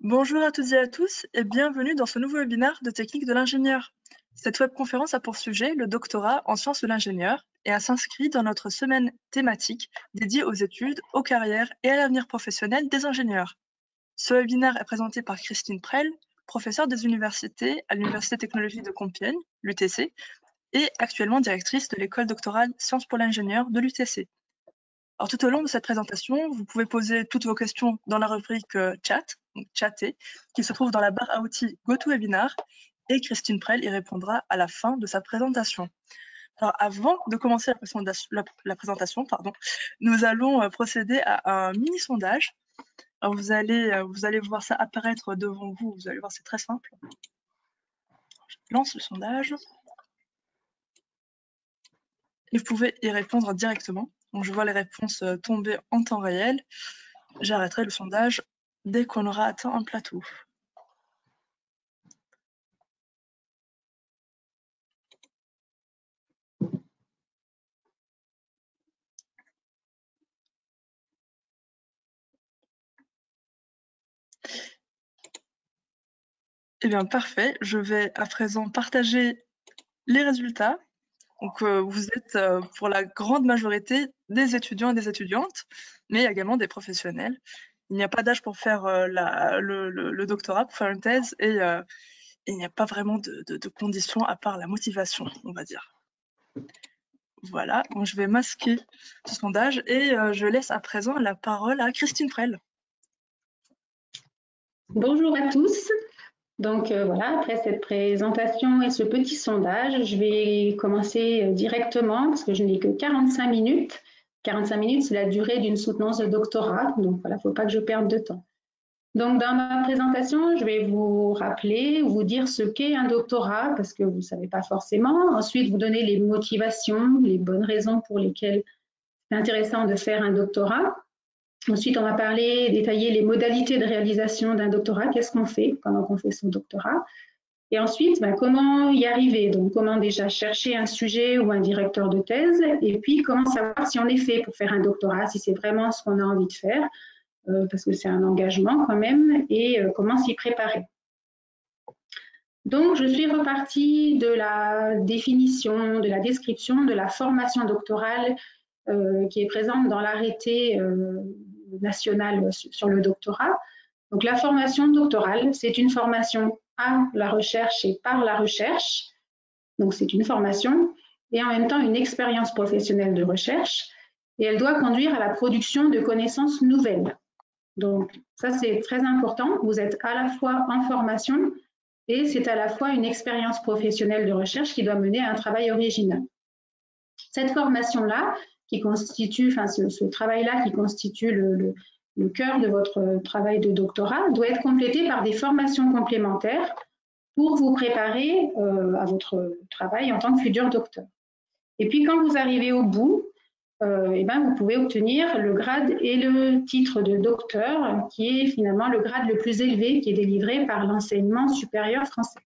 Bonjour à toutes et à tous et bienvenue dans ce nouveau webinaire de Technique de l'ingénieur. Cette webconférence a pour sujet le doctorat en sciences de l'ingénieur et elle s'inscrit dans notre semaine thématique dédiée aux études, aux carrières et à l'avenir professionnel des ingénieurs. Ce webinaire est présenté par Christine Prell, professeure des universités à l'Université technologique de Compiègne, l'UTC, et actuellement directrice de l'école doctorale Sciences pour l'ingénieur de l'UTC. Alors, tout au long de cette présentation, vous pouvez poser toutes vos questions dans la rubrique chat, donc chatter, qui se trouve dans la barre à outils GoToWebinar, et Christine Prell y répondra à la fin de sa présentation. Alors, avant de commencer la présentation, nous allons procéder à un mini-sondage. Alors, vous allez voir ça apparaître devant vous, vous allez voir, c'est très simple. Je lance le sondage. Et vous pouvez y répondre directement. Donc, je vois les réponses tomber en temps réel. J'arrêterai le sondage dès qu'on aura atteint un plateau. Eh bien, parfait. Je vais à présent partager les résultats. Donc, vous êtes pour la grande majorité des étudiants et des étudiantes, mais également des professionnels. Il n'y a pas d'âge pour faire le doctorat, pour faire une thèse, et il n'y a pas vraiment de conditions à part la motivation, on va dire. Voilà, donc je vais masquer ce sondage et je laisse à présent la parole à Christine Prell. Bonjour à tous. Donc voilà, après cette présentation et ce petit sondage, je vais commencer directement parce que je n'ai que 45 minutes. 45 minutes, c'est la durée d'une soutenance de doctorat, donc voilà, il ne faut pas que je perde de temps. Donc dans ma présentation, je vais vous rappeler, vous dire ce qu'est un doctorat parce que vous ne savez pas forcément. Ensuite, vous donner les motivations, les bonnes raisons pour lesquelles c'est intéressant de faire un doctorat. Ensuite, on va parler, détailler les modalités de réalisation d'un doctorat, qu'est-ce qu'on fait pendant qu'on fait son doctorat. Et ensuite, comment y arriver, donc comment déjà chercher un sujet ou un directeur de thèse, et puis comment savoir si on est fait pour faire un doctorat, si c'est vraiment ce qu'on a envie de faire, parce que c'est un engagement quand même, et comment s'y préparer. Donc, je suis repartie de la définition, de la description de la formation doctorale qui est présente dans l'arrêté national sur le doctorat. Donc, la formation doctorale, c'est une formation à la recherche et par la recherche. Donc, c'est une formation et en même temps une expérience professionnelle de recherche. Et elle doit conduire à la production de connaissances nouvelles. Donc, ça, c'est très important. Vous êtes à la fois en formation et c'est à la fois une expérience professionnelle de recherche qui doit mener à un travail original. Cette formation-là, qui constitue, ce travail-là qui constitue le cœur de votre travail de doctorat, doit être complété par des formations complémentaires pour vous préparer à votre travail en tant que futur docteur. Et puis, quand vous arrivez au bout, vous pouvez obtenir le grade et le titre de docteur, qui est finalement le grade le plus élevé qui est délivré par l'enseignement supérieur français.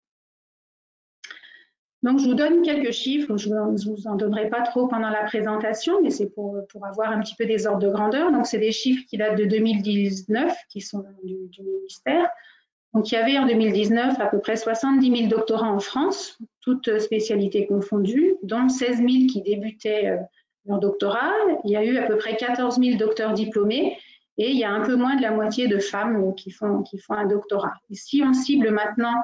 Donc, je vous donne quelques chiffres, je ne vous en donnerai pas trop pendant la présentation, mais c'est pour avoir un petit peu des ordres de grandeur. Donc, c'est des chiffres qui datent de 2019, qui sont du ministère. Donc, il y avait en 2019 à peu près 70 000 doctorants en France, toutes spécialités confondues, dont 16 000 qui débutaient leur doctorat. Il y a eu à peu près 14 000 docteurs diplômés et il y a un peu moins de la moitié de femmes qui font un doctorat. Et si on cible maintenant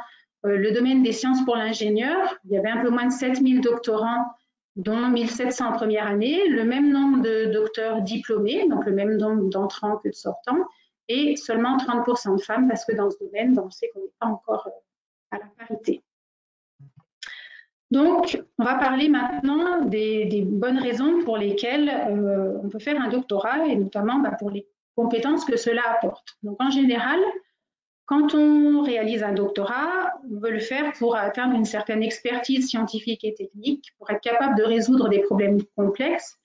le domaine des sciences pour l'ingénieur, il y avait un peu moins de 7 000 doctorants, dont 1 700 en première année, le même nombre de docteurs diplômés, donc le même nombre d'entrants que de sortants, et seulement 30% de femmes, parce que dans ce domaine, on sait qu'on n'est pas encore à la parité. Donc, on va parler maintenant des bonnes raisons pour lesquelles on peut faire un doctorat, et notamment pour les compétences que cela apporte. Donc, en général, quand on réalise un doctorat, on veut le faire pour atteindre une certaine expertise scientifique et technique, pour être capable de résoudre des problèmes complexes,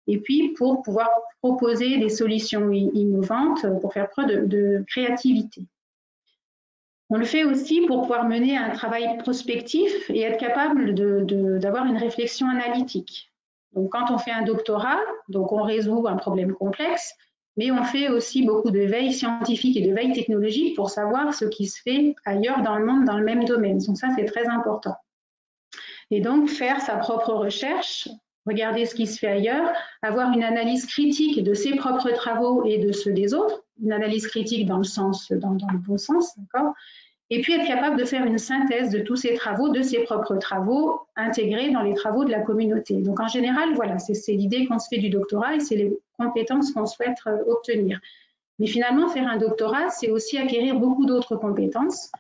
et puis pour pouvoir proposer des solutions innovantes, pour faire preuve de créativité. On le fait aussi pour pouvoir mener un travail prospectif et être capable d'avoir une réflexion analytique. Donc, quand on fait un doctorat, donc on résout un problème complexe, mais on fait aussi beaucoup de veille scientifique et de veille technologique pour savoir ce qui se fait ailleurs dans le monde dans le même domaine. Donc ça, c'est très important. Et donc, faire sa propre recherche, regarder ce qui se fait ailleurs, avoir une analyse critique de ses propres travaux et de ceux des autres, une analyse critique dans le bon sens, d'accord ? Et puis être capable de faire une synthèse de tous ces travaux, de ses propres travaux, intégrés dans les travaux de la communauté. Donc en général, voilà, c'est l'idée qu'on se fait du doctorat et c'est les compétences qu'on souhaite obtenir. Mais finalement, faire un doctorat, c'est aussi acquérir beaucoup d'autres compétences.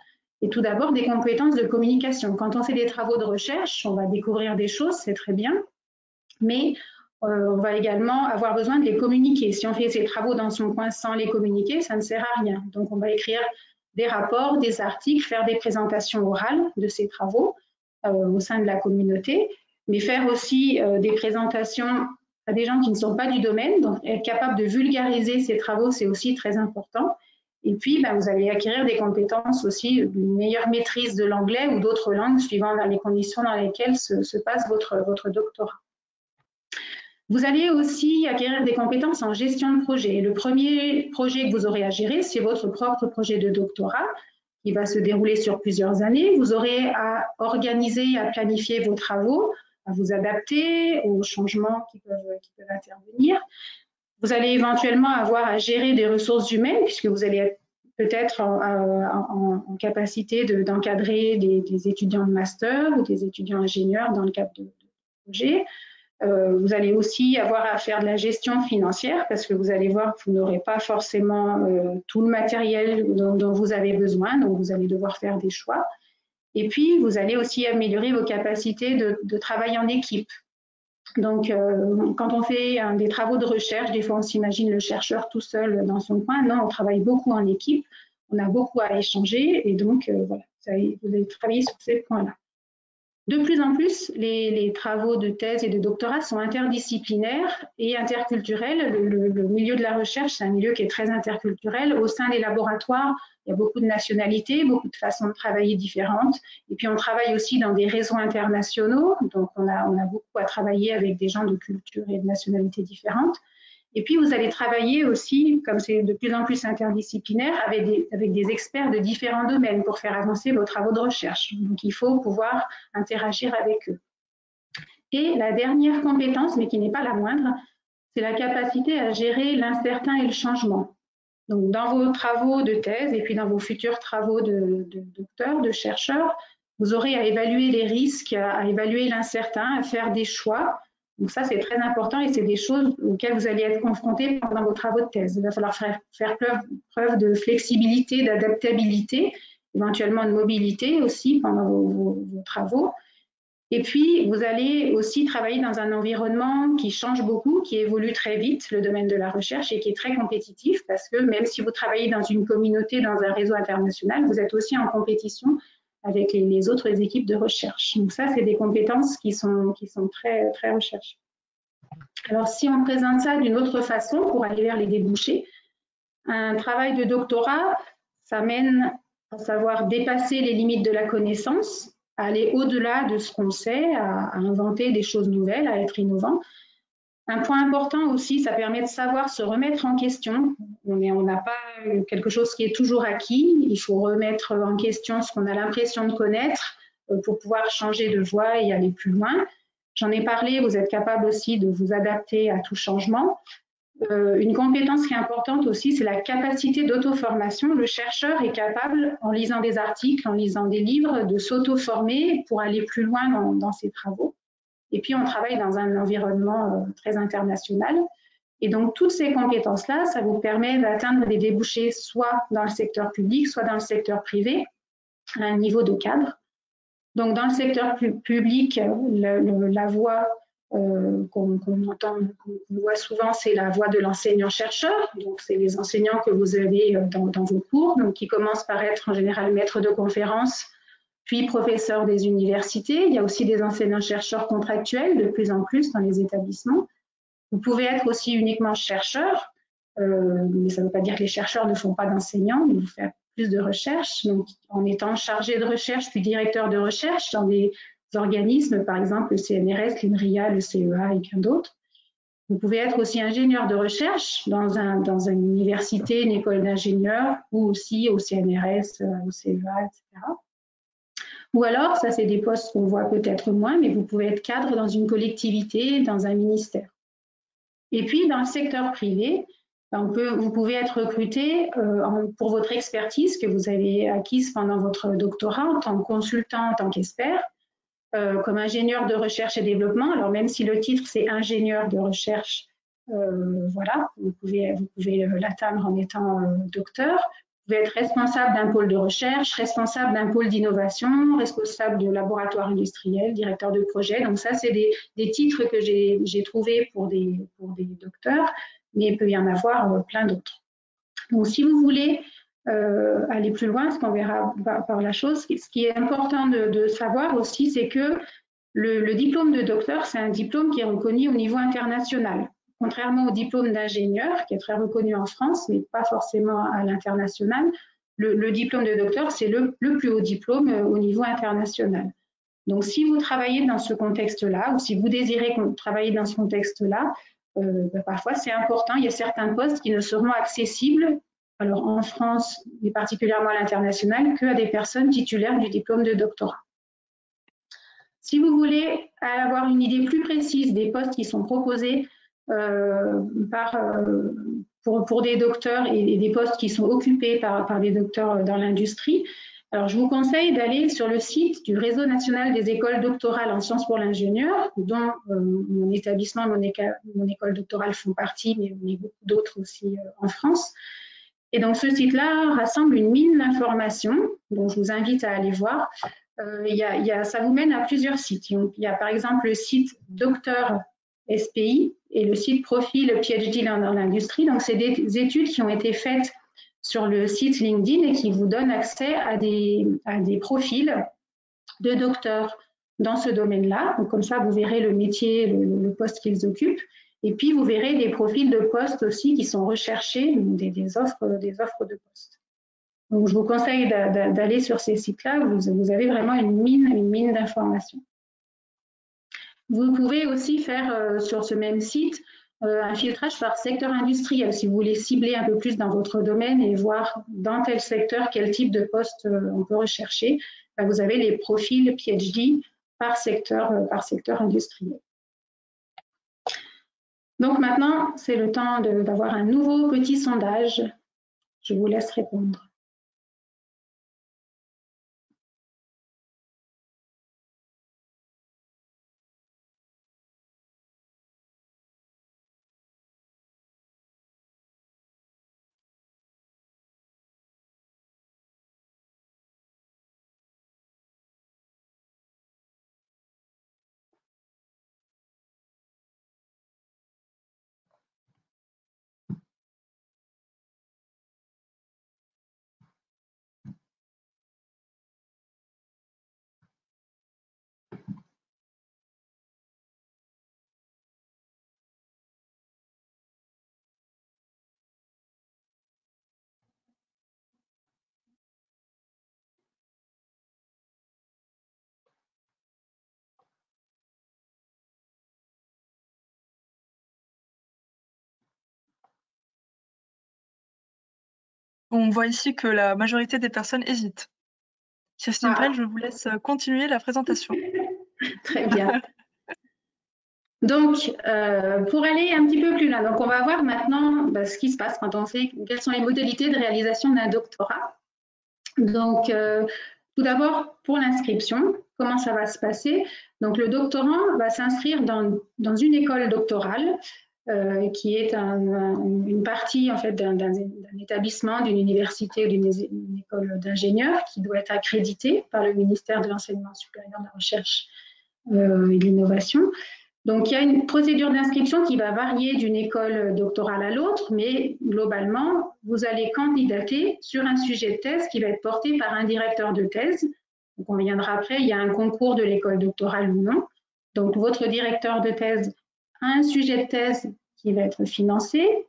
Et tout d'abord, des compétences de communication. Quand on fait des travaux de recherche, on va découvrir des choses, c'est très bien, mais on va également avoir besoin de les communiquer. Si on fait ces travaux dans son coin sans les communiquer, ça ne sert à rien. Donc on va écrire des rapports, des articles, faire des présentations orales de ces travaux au sein de la communauté, mais faire aussi des présentations à des gens qui ne sont pas du domaine. Donc être capable de vulgariser ces travaux, c'est aussi très important. Et puis, vous allez acquérir des compétences aussi, une meilleure maîtrise de l'anglais ou d'autres langues, suivant les conditions dans lesquelles se passe votre doctorat. Vous allez aussi acquérir des compétences en gestion de projet. Le premier projet que vous aurez à gérer, c'est votre propre projet de doctorat qui va se dérouler sur plusieurs années. Vous aurez à organiser, à planifier vos travaux, à vous adapter aux changements qui peuvent intervenir. Vous allez éventuellement avoir à gérer des ressources humaines puisque vous allez être peut-être en capacité d'encadrer des étudiants de master ou des étudiants ingénieurs dans le cadre de projets. Vous allez aussi avoir à faire de la gestion financière parce que vous allez voir que vous n'aurez pas forcément tout le matériel dont vous avez besoin, donc vous allez devoir faire des choix. Et puis, vous allez aussi améliorer vos capacités de travail en équipe. Donc, quand on fait des travaux de recherche, des fois on s'imagine le chercheur tout seul dans son coin. Non, on travaille beaucoup en équipe, on a beaucoup à échanger et donc, voilà, vous allez travailler sur ces points-là. De plus en plus, les travaux de thèse et de doctorat sont interdisciplinaires et interculturels. Le milieu de la recherche, c'est un milieu qui est très interculturel. Au sein des laboratoires, il y a beaucoup de nationalités, beaucoup de façons de travailler différentes. Et puis, on travaille aussi dans des réseaux internationaux. Donc, on a beaucoup à travailler avec des gens de cultures et de nationalités différentes. Et puis, vous allez travailler aussi, comme c'est de plus en plus interdisciplinaire, avec des experts de différents domaines pour faire avancer vos travaux de recherche. Donc, il faut pouvoir interagir avec eux. Et la dernière compétence, mais qui n'est pas la moindre, c'est la capacité à gérer l'incertain et le changement. Donc, dans vos travaux de thèse et puis dans vos futurs travaux de docteur, de chercheur, vous aurez à évaluer les risques, à évaluer l'incertain, à faire des choix. Donc ça, c'est très important et c'est des choses auxquelles vous allez être confrontés pendant vos travaux de thèse. Il va falloir faire preuve de flexibilité, d'adaptabilité, éventuellement de mobilité aussi pendant vos travaux. Et puis, vous allez aussi travailler dans un environnement qui change beaucoup, qui évolue très vite, le domaine de la recherche, et qui est très compétitif parce que même si vous travaillez dans une communauté, dans un réseau international, vous êtes aussi en compétition avec les autres équipes de recherche. Donc ça, c'est des compétences qui sont très, très recherchées. Alors, si on présente ça d'une autre façon pour aller vers les débouchés, un travail de doctorat, ça mène à savoir dépasser les limites de la connaissance, à aller au-delà de ce qu'on sait, à inventer des choses nouvelles, à être innovant. Un point important aussi, ça permet de savoir se remettre en question. On n'a pas quelque chose qui est toujours acquis. Il faut remettre en question ce qu'on a l'impression de connaître pour pouvoir changer de voie et aller plus loin. J'en ai parlé, vous êtes capable aussi de vous adapter à tout changement. Une compétence qui est importante aussi, c'est la capacité d'auto-formation. Le chercheur est capable, en lisant des articles, en lisant des livres, de s'auto-former pour aller plus loin dans ses travaux. Et puis, on travaille dans un environnement très international. Et donc, toutes ces compétences-là, ça vous permet d'atteindre des débouchés soit dans le secteur public, soit dans le secteur privé, à un niveau de cadre. Donc, dans le secteur public, la voie qu'on voit souvent, c'est la voie de l'enseignant-chercheur. Donc, c'est les enseignants que vous avez dans vos cours, donc qui commencent par être en général maîtres de conférences, puis professeurs des universités. Il y a aussi des enseignants-chercheurs contractuels, de plus en plus dans les établissements. Vous pouvez être aussi uniquement chercheur, mais ça ne veut pas dire que les chercheurs ne font pas d'enseignants, mais vous faites plus de recherche, donc en étant chargé de recherche, puis directeur de recherche dans des organismes, par exemple le CNRS, l'INRIA, le CEA et bien d'autres. Vous pouvez être aussi ingénieur de recherche dans une université, une école d'ingénieurs, ou aussi au CNRS, au CEA, etc. Ou alors, ça c'est des postes qu'on voit peut-être moins, mais vous pouvez être cadre dans une collectivité, dans un ministère. Et puis, dans le secteur privé, vous pouvez être recruté pour votre expertise que vous avez acquise pendant votre doctorat en tant que consultant, en tant qu'expert, comme ingénieur de recherche et développement. Alors, même si le titre, c'est ingénieur de recherche, voilà, vous pouvez l'atteindre en étant docteur. Vous pouvez être responsable d'un pôle de recherche, responsable d'un pôle d'innovation, responsable de laboratoire industriel, directeur de projet. Donc ça, c'est des titres que j'ai trouvés pour des docteurs, mais il peut y en avoir plein d'autres. Donc si vous voulez aller plus loin, ce qu'on verra par la chose, ce qui est important de savoir aussi, c'est que le diplôme de docteur, c'est un diplôme qui est reconnu au niveau international. Contrairement au diplôme d'ingénieur, qui est très reconnu en France, mais pas forcément à l'international, le diplôme de docteur, c'est le plus haut diplôme au niveau international. Donc, si vous travaillez dans ce contexte-là, ou si vous désirez travailler dans ce contexte-là, parfois c'est important. Il y a certains postes qui ne seront accessibles, alors en France, et particulièrement à l'international, qu'à des personnes titulaires du diplôme de doctorat. Si vous voulez avoir une idée plus précise des postes qui sont proposés pour des docteurs et des postes qui sont occupés par des docteurs dans l'industrie, alors je vous conseille d'aller sur le site du Réseau national des écoles doctorales en sciences pour l'ingénieur, dont mon établissement, mon école doctorale font partie, mais il y a beaucoup d'autres aussi en France. Et donc ce site-là rassemble une mine d'informations, dont je vous invite à aller voir. Ça vous mène à plusieurs sites. Donc, il y a par exemple le site Docteur SPI et le site Profil PhD dans l'industrie. Donc, c'est des études qui ont été faites sur le site LinkedIn et qui vous donnent accès à des profils de docteurs dans ce domaine-là. Donc, comme ça, vous verrez le métier, le poste qu'ils occupent. Et puis, vous verrez des profils de postes aussi qui sont recherchés, des offres de postes. Donc, je vous conseille d'aller sur ces sites-là. Vous avez vraiment une mine d'informations. Vous pouvez aussi faire sur ce même site un filtrage par secteur industriel si vous voulez cibler un peu plus dans votre domaine et voir dans tel secteur quel type de poste on peut rechercher. Vous avez les profils PhD par secteur industriel. Donc maintenant, c'est le temps d'avoir un nouveau petit sondage. Je vous laisse répondre. On voit ici que la majorité des personnes hésitent. Christine Prel, je vous laisse continuer la présentation. Très bien. Donc, pour aller un petit peu plus loin, donc on va voir maintenant ce qui se passe quand on sait quelles sont les modalités de réalisation d'un doctorat. Donc, tout d'abord, pour l'inscription, comment ça va se passer? Donc, le doctorant va s'inscrire dans une école doctorale qui est une partie en fait d'un établissement, d'une université ou d'une école d'ingénieurs qui doit être accréditée par le ministère de l'Enseignement supérieur, de la Recherche et de l'Innovation. Donc, il y a une procédure d'inscription qui va varier d'une école doctorale à l'autre, mais globalement, vous allez candidater sur un sujet de thèse qui va être porté par un directeur de thèse. Donc, on reviendra après, il y a un concours de l'école doctorale ou non. Donc, votre directeur de thèse a un sujet de thèse qui va être financé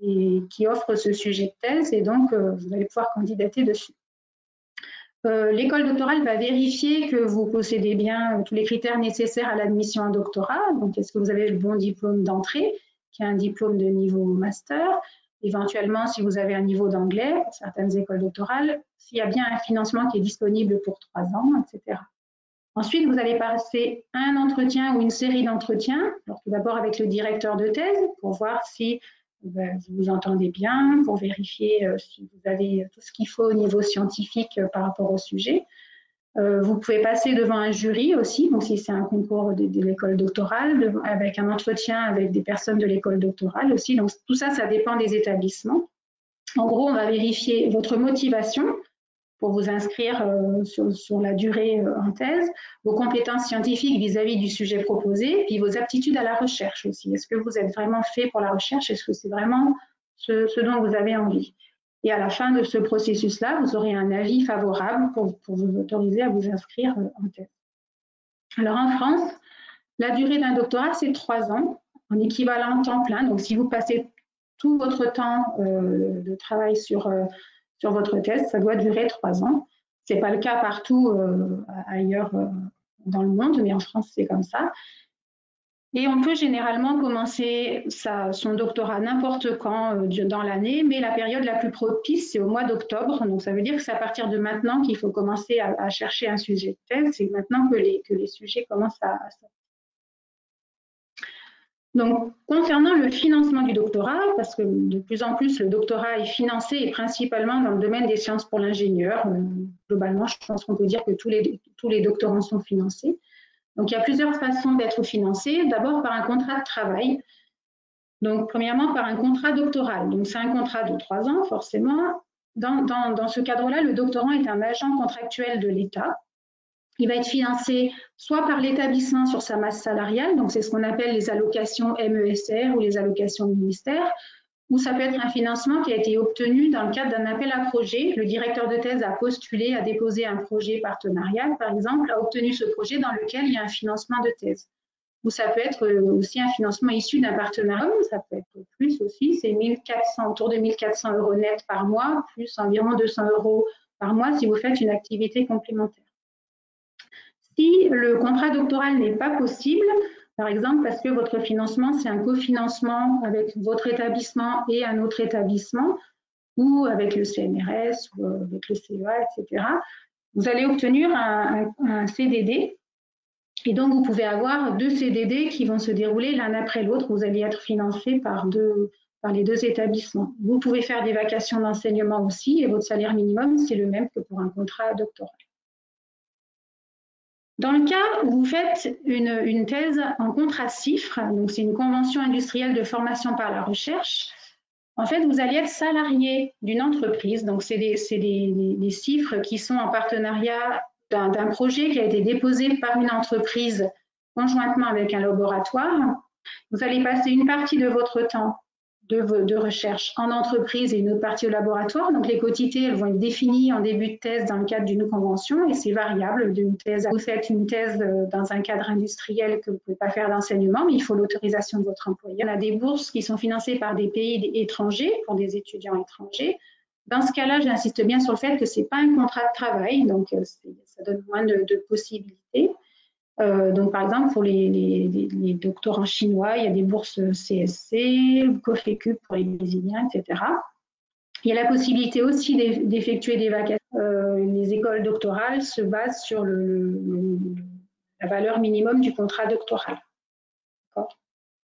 et qui offre ce sujet de thèse, et donc vous allez pouvoir candidater dessus. L'école doctorale va vérifier que vous possédez bien tous les critères nécessaires à l'admission en doctorat. Donc, est-ce que vous avez le bon diplôme d'entrée? qui a un diplôme de niveau master, éventuellement si vous avez un niveau d'anglais, certaines écoles doctorales, s'il y a bien un financement qui est disponible pour 3 ans, etc. Ensuite, vous allez passer un entretien ou une série d'entretiens, tout d'abord avec le directeur de thèse pour voir si vous vous entendez bien, pour vérifier si vous avez tout ce qu'il faut au niveau scientifique par rapport au sujet. Vous pouvez passer devant un jury aussi, donc si c'est un concours de l'école doctorale, avec un entretien avec des personnes de l'école doctorale aussi. Donc tout ça, ça dépend des établissements. En gros, on va vérifier votre motivation pour vous inscrire sur la durée en thèse, vos compétences scientifiques vis-à-vis du sujet proposé, puis vos aptitudes à la recherche aussi. Est-ce que vous êtes vraiment fait pour la recherche? Est-ce que c'est vraiment ce dont vous avez envie? Et à la fin de ce processus-là, vous aurez un avis favorable pour vous autoriser à vous inscrire en thèse. Alors en France, la durée d'un doctorat, c'est 3 ans, en équivalent temps plein. Donc si vous passez tout votre temps de travail sur votre thèse, ça doit durer 3 ans. Ce n'est pas le cas partout ailleurs dans le monde, mais en France, c'est comme ça. Et on peut généralement commencer son doctorat n'importe quand dans l'année, mais la période la plus propice, c'est au mois d'octobre. Donc, ça veut dire que c'est à partir de maintenant qu'il faut commencer à chercher un sujet de thèse. C'est maintenant que les sujets commencent à sortir. Donc, concernant le financement du doctorat, parce que de plus en plus, le doctorat est financé et principalement dans le domaine des sciences pour l'ingénieur. Globalement, je pense qu'on peut dire que tous les doctorants sont financés. Donc, il y a plusieurs façons d'être financé. D'abord, par un contrat de travail. Donc, premièrement, par un contrat doctoral. Donc, c'est un contrat de 3 ans, forcément. Dans ce cadre-là, le doctorant est un agent contractuel de l'État. Il va être financé soit par l'établissement sur sa masse salariale, donc c'est ce qu'on appelle les allocations MESR ou les allocations ministère, ou ça peut être un financement qui a été obtenu dans le cadre d'un appel à projet. Le directeur de thèse a postulé, a déposé un projet partenarial, par exemple, a obtenu ce projet dans lequel il y a un financement de thèse. Ou ça peut être aussi un financement issu d'un partenariat, ça peut être plus aussi, c'est autour de 1 400 € net par mois, plus environ 200 € par mois si vous faites une activité complémentaire. Si le contrat doctoral n'est pas possible, par exemple parce que votre financement, c'est un cofinancement avec votre établissement et un autre établissement, ou avec le CNRS, ou avec le CEA, etc., vous allez obtenir un CDD. Et donc, vous pouvez avoir 2 CDD qui vont se dérouler l'un après l'autre. Vous allez être financé par les 2 établissements. Vous pouvez faire des vacations d'enseignement aussi, et votre salaire minimum, c'est le même que pour un contrat doctoral. Dans le cas où vous faites une thèse en contrat CIFRE, donc c'est une convention industrielle de formation par la recherche, en fait, vous allez être salarié d'une entreprise. Donc, c'est des CIFRE qui sont en partenariat d'un projet qui a été déposé par une entreprise conjointement avec un laboratoire. Vous allez passer une partie de votre temps de recherche en entreprise et une autre partie au laboratoire. Donc, les quotités, elles vont être définies en début de thèse dans le cadre d'une convention et c'est variable d'une thèse. Vous faites une thèse dans un cadre industriel que vous ne pouvez pas faire d'enseignement, mais il faut l'autorisation de votre employeur. On a des bourses qui sont financées par des pays étrangers pour des étudiants étrangers. Dans ce cas-là, j'insiste bien sur le fait que ce n'est pas un contrat de travail, donc ça donne moins de possibilités. Donc, par exemple, pour les doctorants chinois, il y a des bourses CSC, COFECUP pour les Brésiliens, etc. Il y a la possibilité aussi d'effectuer des vacations. Les écoles doctorales se basent sur la valeur minimum du contrat doctoral,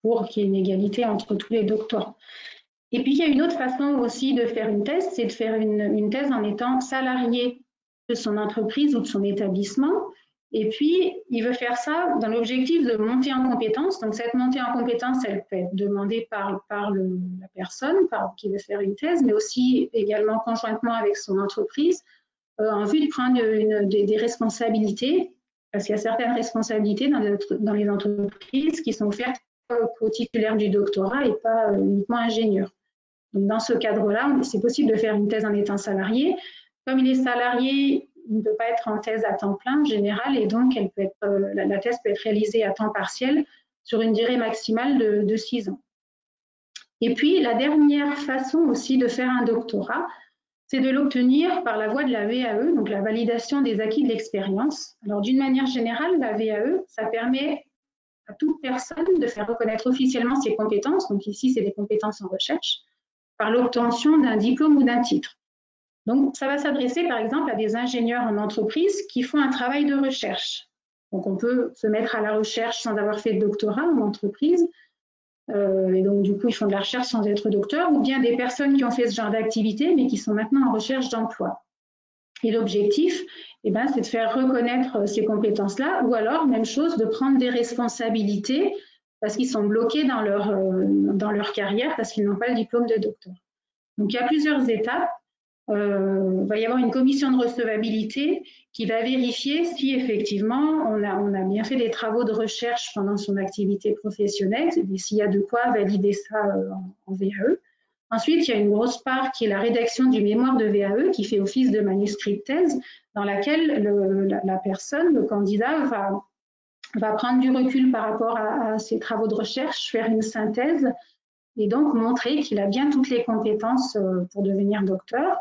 pour qu'il y ait une égalité entre tous les doctorants. Et puis, il y a une autre façon aussi de faire une thèse, c'est de faire une thèse en étant salarié de son entreprise ou de son établissement. Et puis, il veut faire ça dans l'objectif de monter en compétence. Donc, cette montée en compétence, elle peut être demandée par la personne qui veut faire une thèse, mais aussi également conjointement avec son entreprise, en vue de prendre des responsabilités, parce qu'il y a certaines responsabilités dans les entreprises qui sont offertes aux titulaires du doctorat et pas uniquement ingénieurs. Donc, dans ce cadre-là, c'est possible de faire une thèse en étant salarié. Comme il est salarié, il ne peut pas être en thèse à temps plein en général et donc la thèse peut être réalisée à temps partiel sur une durée maximale de 6 ans. Et puis, la dernière façon aussi de faire un doctorat, c'est de l'obtenir par la voie de la VAE, donc la validation des acquis de l'expérience. Alors, d'une manière générale, la VAE, ça permet à toute personne de faire reconnaître officiellement ses compétences, donc ici c'est des compétences en recherche, par l'obtention d'un diplôme ou d'un titre. Donc ça va s'adresser par exemple à des ingénieurs en entreprise qui font un travail de recherche. Donc on peut se mettre à la recherche sans avoir fait de doctorat en entreprise, et donc du coup ils font de la recherche sans être docteur, ou bien des personnes qui ont fait ce genre d'activité mais qui sont maintenant en recherche d'emploi. Et l'objectif, c'est de faire reconnaître ces compétences-là, ou alors, même chose, de prendre des responsabilités parce qu'ils sont bloqués dans leur carrière, parce qu'ils n'ont pas le diplôme de docteur. Donc, il y a plusieurs étapes. Il va y avoir une commission de recevabilité qui va vérifier si effectivement on a bien fait des travaux de recherche pendant son activité professionnelle, et s'il y a de quoi valider ça en VAE. Ensuite, il y a une grosse part qui est la rédaction du mémoire de VAE qui fait office de manuscrit de thèse, dans laquelle la personne, le candidat, va prendre du recul par rapport à ses travaux de recherche, faire une synthèse et donc montrer qu'il a bien toutes les compétences pour devenir docteur.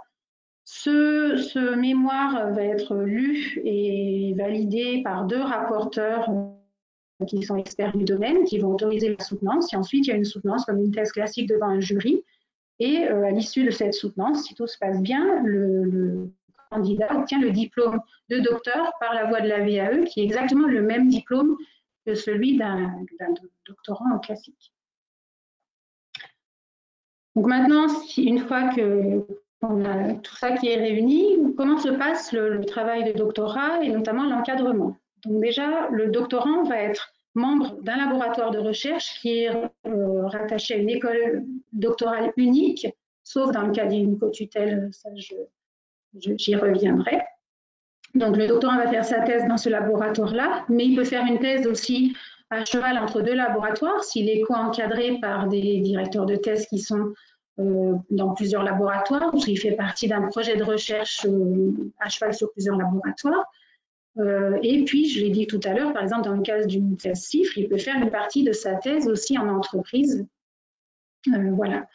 Ce mémoire va être lu et validé par 2 rapporteurs qui sont experts du domaine, qui vont autoriser la soutenance. Et ensuite, il y a une soutenance comme une thèse classique devant un jury. Et à l'issue de cette soutenance, si tout se passe bien, le candidat obtient le diplôme de docteur par la voie de la VAE, qui est exactement le même diplôme que celui d'un doctorant en classique. Donc maintenant, une fois qu'on a tout ça qui est réuni, comment se passe le travail de doctorat et notamment l'encadrement? Donc déjà, le doctorant va être membre d'un laboratoire de recherche qui est rattaché à une école doctorale unique, sauf dans le cas d'une co-tutelle, ça j'y reviendrai. Donc le doctorant va faire sa thèse dans ce laboratoire-là, mais il peut faire une thèse aussi à cheval entre 2 laboratoires, s'il est co-encadré par des directeurs de thèse qui sont dans plusieurs laboratoires, ou s'il fait partie d'un projet de recherche à cheval sur plusieurs laboratoires. Et puis, je l'ai dit tout à l'heure, par exemple, dans le cas d'une thèse CIFRE, il peut faire une partie de sa thèse aussi en entreprise. Voilà.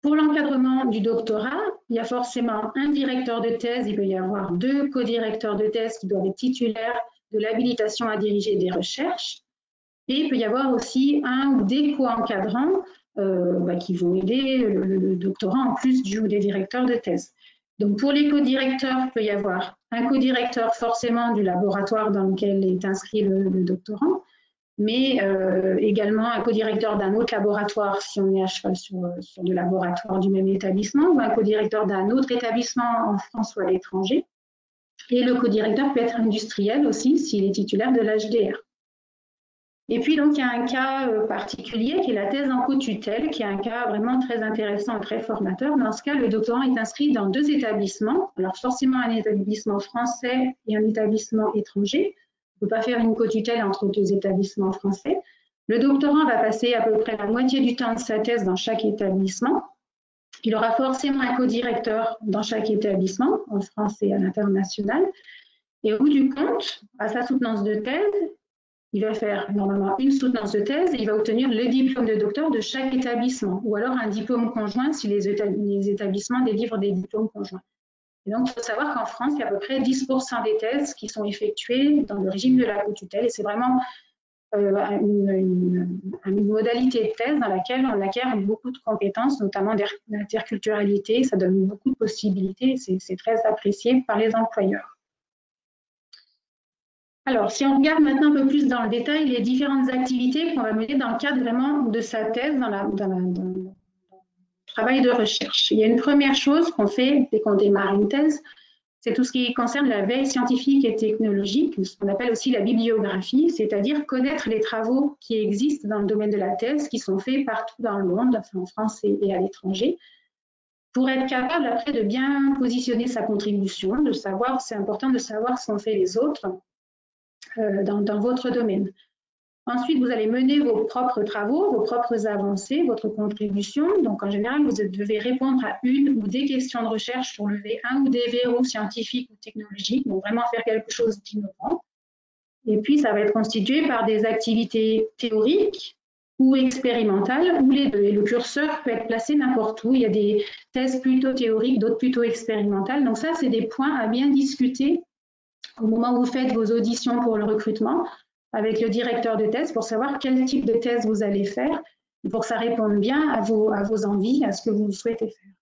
Pour l'encadrement du doctorat, il y a forcément un directeur de thèse, il peut y avoir 2 co-directeurs de thèse qui doivent être titulaires de l'habilitation à diriger des recherches. Et il peut y avoir aussi un ou des co-encadrants qui vont aider le doctorant en plus du ou des directeurs de thèse. Donc pour les co-directeurs, il peut y avoir un co-directeur forcément du laboratoire dans lequel est inscrit le doctorant, mais également un co-directeur d'un autre laboratoire si on est à cheval sur le laboratoire du même établissement, ou un co-directeur d'un autre établissement en France ou à l'étranger. Et le co-directeur peut être industriel aussi s'il est titulaire de l'HDR. Et puis, donc, il y a un cas particulier qui est la thèse en co-tutelle, qui est un cas vraiment très intéressant et très formateur. Dans ce cas, le doctorant est inscrit dans 2 établissements. Alors, forcément, un établissement français et un établissement étranger. On ne peut pas faire une co-tutelle entre 2 établissements français. Le doctorant va passer à peu près la moitié du temps de sa thèse dans chaque établissement. Il aura forcément un co-directeur dans chaque établissement, en France et à l'international. Et au bout du compte, à sa soutenance de thèse, il va faire normalement une soutenance de thèse et il va obtenir le diplôme de docteur de chaque établissement, ou alors un diplôme conjoint si les établissements délivrent des diplômes conjoints. Et donc, il faut savoir qu'en France, il y a à peu près 10% des thèses qui sont effectuées dans le régime de la co-tutelle, et c'est vraiment une modalité de thèse dans laquelle on acquiert beaucoup de compétences, notamment d'interculturalité. Ça donne beaucoup de possibilités, c'est très apprécié par les employeurs. Alors, si on regarde maintenant un peu plus dans le détail les différentes activités qu'on va mener dans le cadre vraiment de sa thèse, dans le travail de recherche. Il y a une première chose qu'on fait dès qu'on démarre une thèse, c'est tout ce qui concerne la veille scientifique et technologique, ce qu'on appelle aussi la bibliographie, c'est-à-dire connaître les travaux qui existent dans le domaine de la thèse, qui sont faits partout dans le monde, enfin en France et à l'étranger, pour être capable après de bien positionner sa contribution, de savoir, c'est important de savoir ce qu'ont fait les autres dans votre domaine. Ensuite, vous allez mener vos propres travaux, vos propres avancées, votre contribution. Donc, en général, vous devez répondre à une ou des questions de recherche pour lever un ou des verrous scientifiques ou technologiques, donc vraiment faire quelque chose d'innovant. Et puis, ça va être constitué par des activités théoriques ou expérimentales, ou les deux. Et le curseur peut être placé n'importe où. Il y a des thèses plutôt théoriques, d'autres plutôt expérimentales. Donc ça, c'est des points à bien discuter au moment où vous faites vos auditions pour le recrutement, avec le directeur de thèse pour savoir quel type de thèse vous allez faire, pour que ça réponde bien à vos envies, à ce que vous souhaitez faire.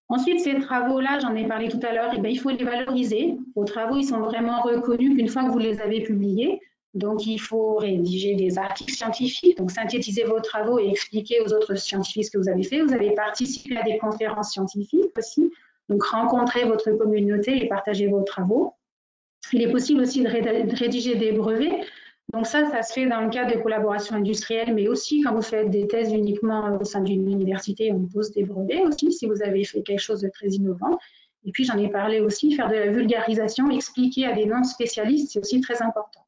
Ensuite, ces travaux-là, j'en ai parlé tout à l'heure, il faut les valoriser. Vos travaux, ils sont vraiment reconnus qu'une fois que vous les avez publiés. Donc, il faut rédiger des articles scientifiques, donc synthétiser vos travaux et expliquer aux autres scientifiques ce que vous avez fait. Vous avez participé à des conférences scientifiques aussi, donc rencontrer votre communauté et partager vos travaux. Il est possible aussi de rédiger des brevets. Donc ça se fait dans le cadre de collaborations industrielles, mais aussi quand vous faites des thèses uniquement au sein d'une université, on pose des brevets aussi si vous avez fait quelque chose de très innovant. Et puis j'en ai parlé aussi, faire de la vulgarisation, expliquer à des non-spécialistes, c'est aussi très important.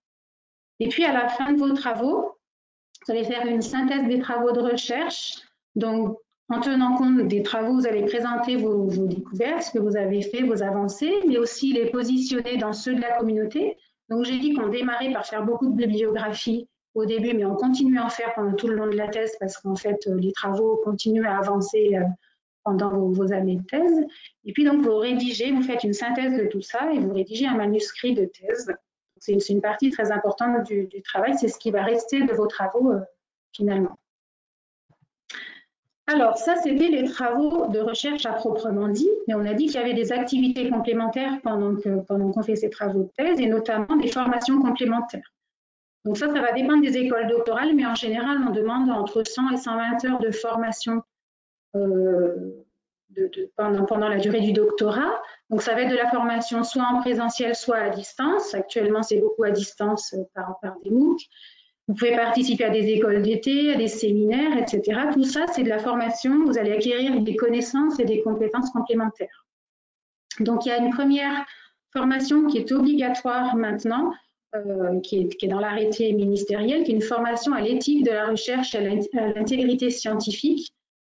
Et puis à la fin de vos travaux, vous allez faire une synthèse des travaux de recherche. Donc en tenant compte des travaux, vous allez présenter vos découvertes, ce que vous avez fait, vos avancées, mais aussi les positionner dans ceux de la communauté. Donc, j'ai dit qu'on démarrait par faire beaucoup de bibliographie au début, mais on continue à en faire pendant tout le long de la thèse parce qu'en fait, les travaux continuent à avancer pendant vos années de thèse. Et puis, donc, vous rédigez, vous faites une synthèse de tout ça et vous rédigez un manuscrit de thèse. C'est une partie très importante du travail, c'est ce qui va rester de vos travaux finalement. Alors, ça, c'était les travaux de recherche à proprement dit, mais on a dit qu'il y avait des activités complémentaires pendant qu'on fait ces travaux de thèse, et notamment des formations complémentaires. Donc ça va dépendre des écoles doctorales, mais en général, on demande entre 100 et 120 heures de formation pendant la durée du doctorat. Donc ça va être de la formation soit en présentiel, soit à distance. Actuellement, c'est beaucoup à distance par des MOOC. Vous pouvez participer à des écoles d'été, à des séminaires, etc. Tout ça, c'est de la formation. Vous allez acquérir des connaissances et des compétences complémentaires. Donc, il y a une première formation qui est obligatoire maintenant, qui est dans l'arrêté ministériel, qui est une formation à l'éthique de la recherche et à l'intégrité scientifique.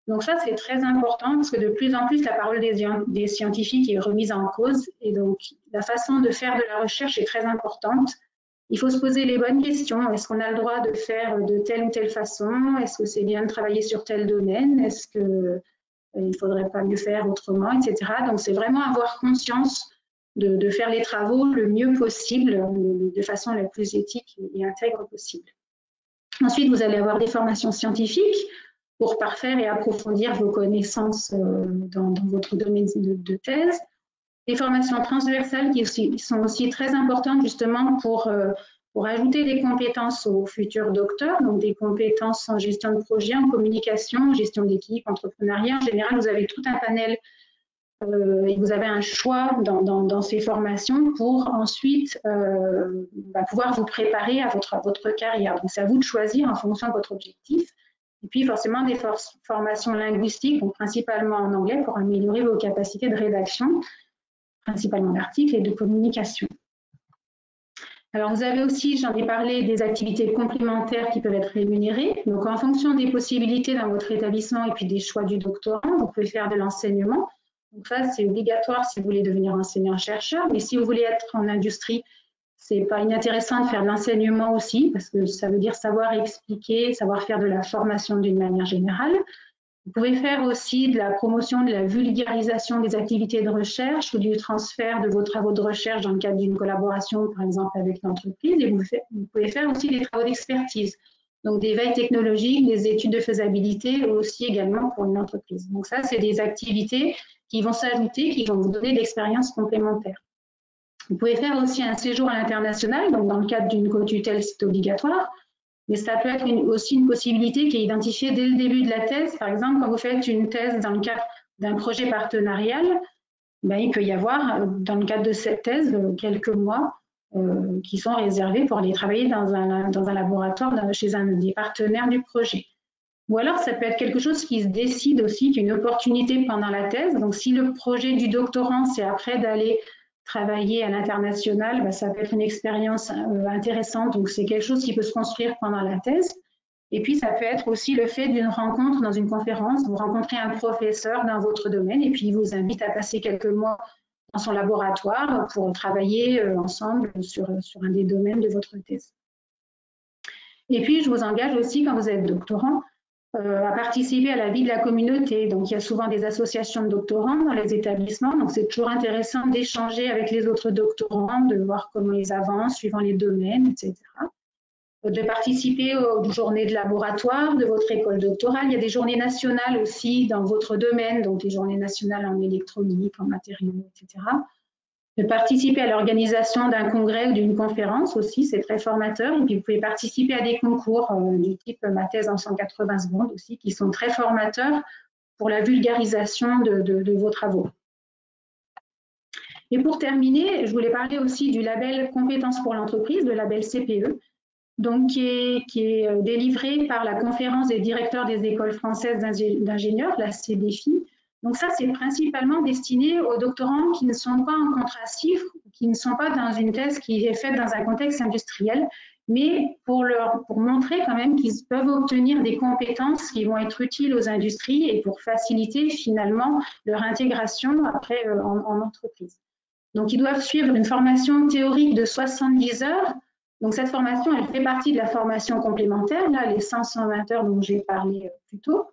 Donc ça, c'est très important parce que de plus en plus, la parole des scientifiques est remise en cause. Et donc, la façon de faire de la recherche est très importante. Il faut se poser les bonnes questions. Est-ce qu'on a le droit de faire de telle ou telle façon? Est-ce que c'est bien de travailler sur tel domaine? Est-ce qu'il ne faudrait pas mieux faire autrement, etc. Donc, c'est vraiment avoir conscience de faire les travaux le mieux possible, de façon la plus éthique et intègre possible. Ensuite, vous allez avoir des formations scientifiques pour parfaire et approfondir vos connaissances dans votre domaine de thèse. Des formations transversales qui sont aussi très importantes justement pour ajouter des compétences aux futurs docteurs, donc des compétences en gestion de projet, en communication, en gestion d'équipe, entrepreneuriat. En général, vous avez tout un panel et vous avez un choix dans ces formations pour ensuite pouvoir vous préparer à votre carrière. Donc, c'est à vous de choisir en fonction de votre objectif. Et puis, forcément, des formations linguistiques, donc principalement en anglais, pour améliorer vos capacités de rédaction, principalement d'articles et de communication. Alors, vous avez aussi, j'en ai parlé, des activités complémentaires qui peuvent être rémunérées. Donc, en fonction des possibilités dans votre établissement et puis des choix du doctorant, vous pouvez faire de l'enseignement. Donc, ça, c'est obligatoire si vous voulez devenir enseignant-chercheur. Mais si vous voulez être en industrie, c'est pas inintéressant de faire de l'enseignement aussi, parce que ça veut dire savoir expliquer, savoir faire de la formation d'une manière générale. Vous pouvez faire aussi de la promotion, de la vulgarisation des activités de recherche ou du transfert de vos travaux de recherche dans le cadre d'une collaboration, par exemple, avec l'entreprise. Et vous pouvez faire aussi des travaux d'expertise, donc des veilles technologiques, des études de faisabilité, aussi également pour une entreprise. Donc ça, c'est des activités qui vont s'ajouter, qui vont vous donner de l'expérience complémentaire. Vous pouvez faire aussi un séjour à l'international, donc dans le cadre d'une co-tutelle, c'est obligatoire. Mais ça peut être aussi une possibilité qui est identifiée dès le début de la thèse. Par exemple, quand vous faites une thèse dans le cadre d'un projet partenarial, il peut y avoir, dans le cadre de cette thèse, quelques mois qui sont réservés pour aller travailler dans un laboratoire chez un des partenaires du projet. Ou alors, ça peut être quelque chose qui se décide aussi, qui est une opportunité pendant la thèse. Donc, si le projet du doctorant, c'est après d'aller travailler à l'international, ça peut être une expérience intéressante. Donc, c'est quelque chose qui peut se construire pendant la thèse. Et puis, ça peut être aussi le fait d'une rencontre dans une conférence. Vous rencontrez un professeur dans votre domaine et puis il vous invite à passer quelques mois dans son laboratoire pour travailler ensemble sur un des domaines de votre thèse. Et puis, je vous engage aussi, quand vous êtes doctorant, à participer à la vie de la communauté. Donc, il y a souvent des associations de doctorants dans les établissements. Donc, c'est toujours intéressant d'échanger avec les autres doctorants, de voir comment ils avancent suivant les domaines, etc. de participer aux journées de laboratoire de votre école doctorale. Il y a des journées nationales aussi dans votre domaine, donc des journées nationales en électronique, en matériaux, etc. De participer à l'organisation d'un congrès ou d'une conférence aussi, c'est très formateur. Et puis vous pouvez participer à des concours du type ma thèse en 180 secondes aussi, qui sont très formateurs pour la vulgarisation de vos travaux. Et pour terminer, je voulais parler aussi du label Compétences pour l'entreprise, le label CPE, donc qui est délivré par la Conférence des directeurs des écoles françaises d'ingénieurs, la CDFI. Donc ça, c'est principalement destiné aux doctorants qui ne sont pas en contrat CIFRE, qui ne sont pas dans une thèse qui est faite dans un contexte industriel, mais pour montrer quand même qu'ils peuvent obtenir des compétences qui vont être utiles aux industries et pour faciliter finalement leur intégration après en entreprise. Donc, ils doivent suivre une formation théorique de 70 heures. Donc, cette formation, elle fait partie de la formation complémentaire, là, les 120 heures dont j'ai parlé plus tôt.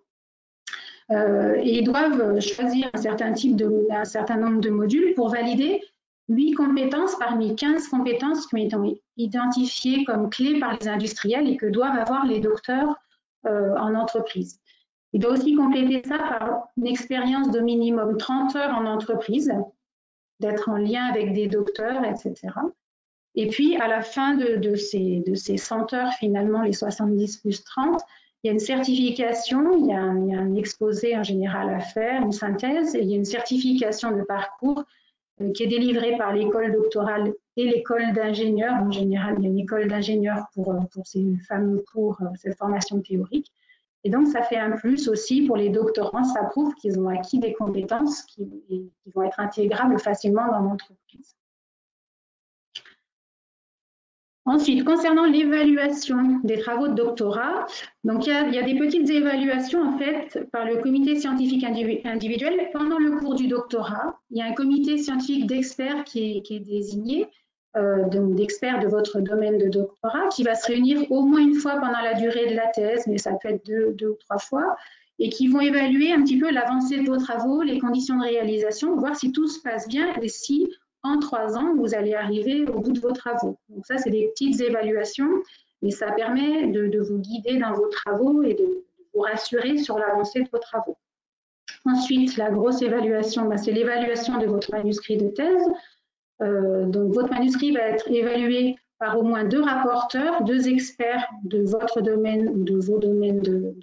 Et ils doivent choisir un certain nombre de modules pour valider 8 compétences parmi 15 compétences qui ont été identifiées comme clés par les industriels et que doivent avoir les docteurs en entreprise. Il doit aussi compléter ça par une expérience de minimum 30 heures en entreprise, d'être en lien avec des docteurs, etc. Et puis, à la fin de ces 100 heures, finalement, les 70 plus 30, il y a une certification, il y a un exposé en général à faire, une synthèse, et il y a une certification de parcours qui est délivrée par l'école doctorale et l'école d'ingénieurs. En général, il y a une école d'ingénieurs pour ces fameux cours, cette formation théorique. Et donc, ça fait un plus aussi pour les doctorants. Ça prouve qu'ils ont acquis des compétences qui vont être intégrables facilement dans l'entreprise. Ensuite, concernant l'évaluation des travaux de doctorat, donc il y a des petites évaluations en fait par le comité scientifique individuel pendant le cours du doctorat. Il y a un comité scientifique d'experts qui est désigné, donc d'experts de votre domaine de doctorat, qui va se réunir au moins une fois pendant la durée de la thèse, mais ça peut être deux ou trois fois, et qui vont évaluer un petit peu l'avancée de vos travaux, les conditions de réalisation, voir si tout se passe bien et si en 3 ans, vous allez arriver au bout de vos travaux. Donc ça, c'est des petites évaluations, mais ça permet de vous guider dans vos travaux et de vous rassurer sur l'avancée de vos travaux. Ensuite, la grosse évaluation, c'est l'évaluation de votre manuscrit de thèse. Donc, votre manuscrit va être évalué par au moins 2 rapporteurs, 2 experts de votre domaine ou de vos domaines de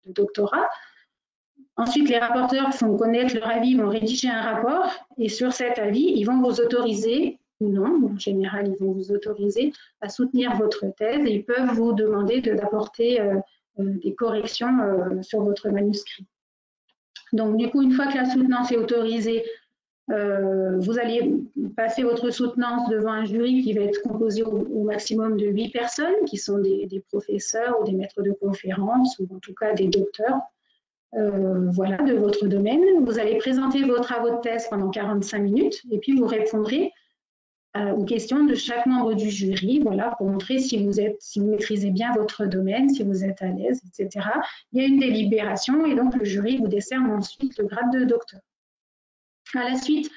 doctorat. Ensuite, les rapporteurs font connaître leur avis, vont rédiger un rapport et sur cet avis, ils vont vous autoriser ou non, en général, ils vont vous autoriser à soutenir votre thèse et ils peuvent vous demander d'apporter des corrections sur votre manuscrit. Donc, du coup, une fois que la soutenance est autorisée, vous allez passer votre soutenance devant un jury qui va être composé au maximum de 8 personnes, qui sont des professeurs ou des maîtres de conférences ou en tout cas des docteurs. Voilà, de votre domaine. Vous allez présenter vos travaux de thèse pendant 45 minutes et puis vous répondrez aux questions de chaque membre du jury, voilà, pour montrer si vous maîtrisez bien votre domaine, si vous êtes à l'aise, etc. Il y a une délibération et donc le jury vous décerne ensuite le grade de docteur. À la suite,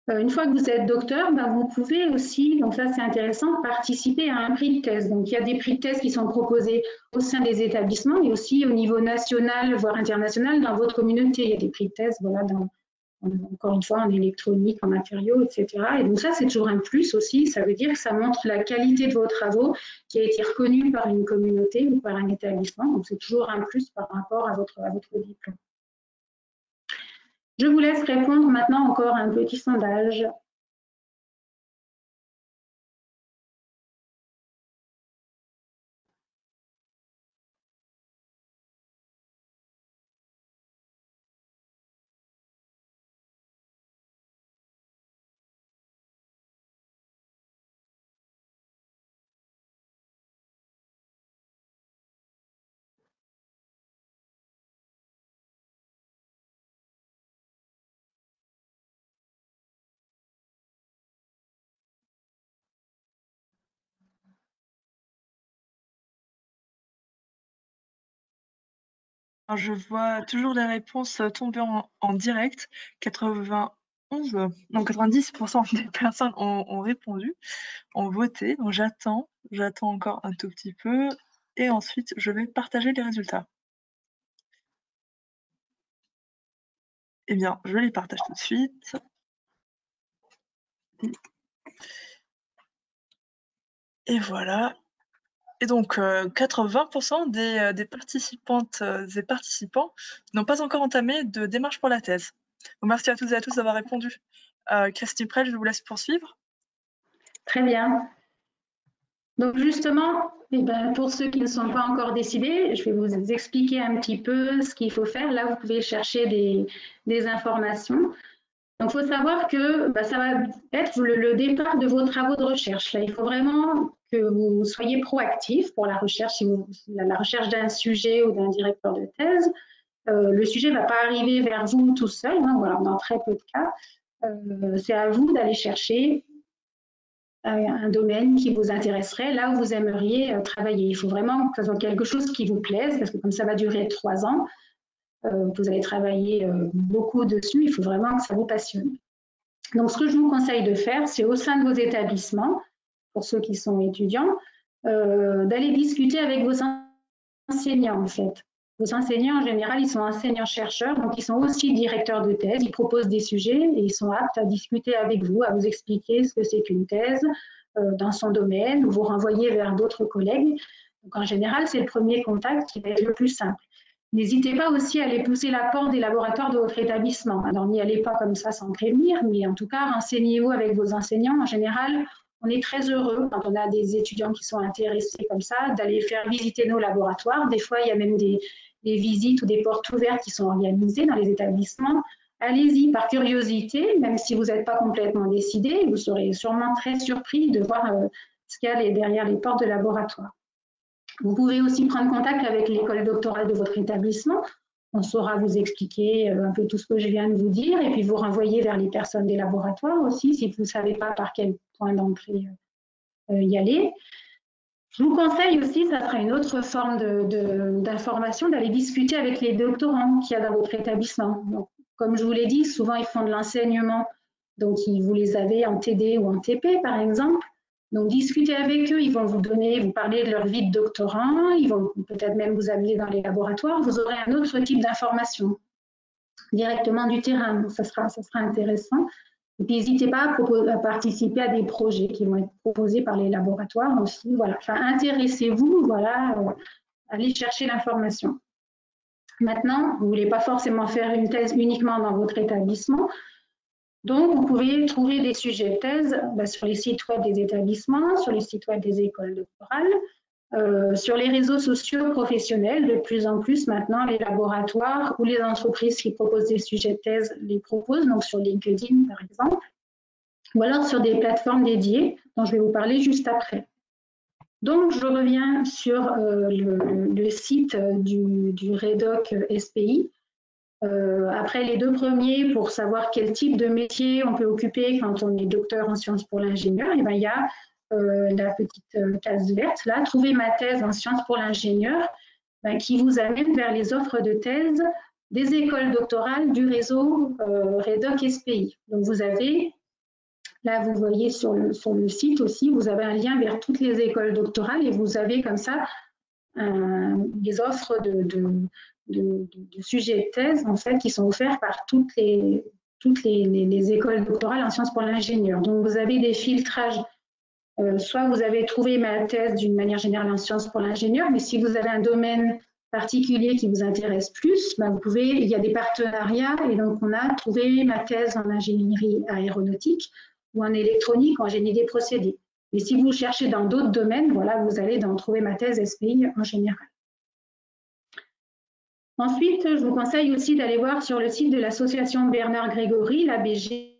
une fois que vous êtes docteur, vous pouvez aussi, donc ça c'est intéressant, participer à un prix de thèse. Donc il y a des prix de thèse qui sont proposés au sein des établissements et aussi au niveau national, voire international, dans votre communauté. Il y a des prix de thèse, voilà, encore une fois, en électronique, en matériaux, etc. Et donc ça c'est toujours un plus aussi, ça veut dire que ça montre la qualité de vos travaux qui a été reconnue par une communauté ou par un établissement. Donc c'est toujours un plus par rapport à votre diplôme. Je vous laisse répondre maintenant encore à un petit sondage. Alors, je vois toujours les réponses tomber en direct. 80 11. Donc 90% des personnes ont répondu, ont voté. Donc j'attends encore un tout petit peu et ensuite je vais partager les résultats. Eh bien, je les partage tout de suite. Et voilà. Et donc 80% des participantes et participants n'ont pas encore entamé de démarche pour la thèse. Donc, merci à toutes et à tous d'avoir répondu. Christine Prel, je vous laisse poursuivre. Très bien. Donc justement, pour ceux qui ne sont pas encore décidés, je vais vous expliquer un petit peu ce qu'il faut faire. Là, vous pouvez chercher des informations. Donc, il faut savoir que ça va être le départ de vos travaux de recherche. Là, il faut vraiment que vous soyez proactif pour la recherche, la recherche d'un sujet ou d'un directeur de thèse. Le sujet ne va pas arriver vers vous tout seul, hein, voilà, dans très peu de cas. C'est à vous d'aller chercher un domaine qui vous intéresserait, là où vous aimeriez travailler. Il faut vraiment que ce soit quelque chose qui vous plaise, parce que comme ça va durer 3 ans, vous allez travailler beaucoup dessus, il faut vraiment que ça vous passionne. Donc, ce que je vous conseille de faire, c'est au sein de vos établissements, pour ceux qui sont étudiants, d'aller discuter avec vos enseignants, en fait. Vos enseignants, en général, ils sont enseignants-chercheurs, donc ils sont aussi directeurs de thèse, ils proposent des sujets et ils sont aptes à discuter avec vous, à vous expliquer ce que c'est qu'une thèse dans son domaine, ou vous renvoyer vers d'autres collègues. Donc, en général, c'est le premier contact qui va être le plus simple. N'hésitez pas aussi à aller pousser la porte des laboratoires de votre établissement. Alors, n'y allez pas comme ça sans prévenir, mais en tout cas, renseignez-vous avec vos enseignants. En général, on est très heureux quand on a des étudiants qui sont intéressés comme ça, d'aller faire visiter nos laboratoires. Des fois, il y a même des visites ou des portes ouvertes qui sont organisées dans les établissements. Allez-y par curiosité, même si vous n'êtes pas complètement décidé, vous serez sûrement très surpris de voir ce qu'il y a derrière les portes de laboratoire. Vous pouvez aussi prendre contact avec l'école doctorale de votre établissement. On saura vous expliquer un peu tout ce que je viens de vous dire et puis vous renvoyer vers les personnes des laboratoires aussi si vous ne savez pas par quel point d'entrée y aller. Je vous conseille aussi, ça sera une autre forme d'information, d'aller discuter avec les doctorants qu'il y a dans votre établissement. Donc, comme je vous l'ai dit, souvent ils font de l'enseignement, donc vous les avez en TD ou en TP par exemple. Donc, discutez avec eux, ils vont vous parler de leur vie de doctorant, ils vont peut-être même vous amener dans les laboratoires, vous aurez un autre type d'information directement du terrain, donc ça sera intéressant. Et puis, n'hésitez pas à participer à des projets qui vont être proposés par les laboratoires aussi. Voilà. Enfin, intéressez-vous, voilà, allez chercher l'information. Maintenant, vous ne voulez pas forcément faire une thèse uniquement dans votre établissement. Donc, vous pouvez trouver des sujets de thèse sur les sites web des établissements, sur les sites web des écoles doctorales, sur les réseaux sociaux professionnels. De plus en plus maintenant, les laboratoires ou les entreprises qui proposent des sujets de thèse les proposent, donc sur LinkedIn par exemple, ou alors sur des plateformes dédiées dont je vais vous parler juste après. Donc, je reviens sur le site du REDOC SPI. Après les deux premiers, pour savoir quel type de métier on peut occuper quand on est docteur en sciences pour l'ingénieur, il y a la petite case verte, là, trouver ma thèse en sciences pour l'ingénieur, qui vous amène vers les offres de thèse des écoles doctorales du réseau REDOC SPI. Donc vous avez, là vous voyez sur le site aussi, vous avez un lien vers toutes les écoles doctorales et vous avez comme ça des offres de sujets de thèse en fait, qui sont offerts par toutes les écoles doctorales en sciences pour l'ingénieur. Donc, vous avez des filtrages. Soit vous avez trouvé ma thèse d'une manière générale en sciences pour l'ingénieur, mais si vous avez un domaine particulier qui vous intéresse plus, il y a des partenariats et donc on a trouvé ma thèse en ingénierie aéronautique ou en électronique, en génie des procédés. Et si vous cherchez dans d'autres domaines, voilà, vous allez trouver ma thèse SPI en général. Ensuite, je vous conseille aussi d'aller voir sur le site de l'association Bernard Grégory, l'ABG,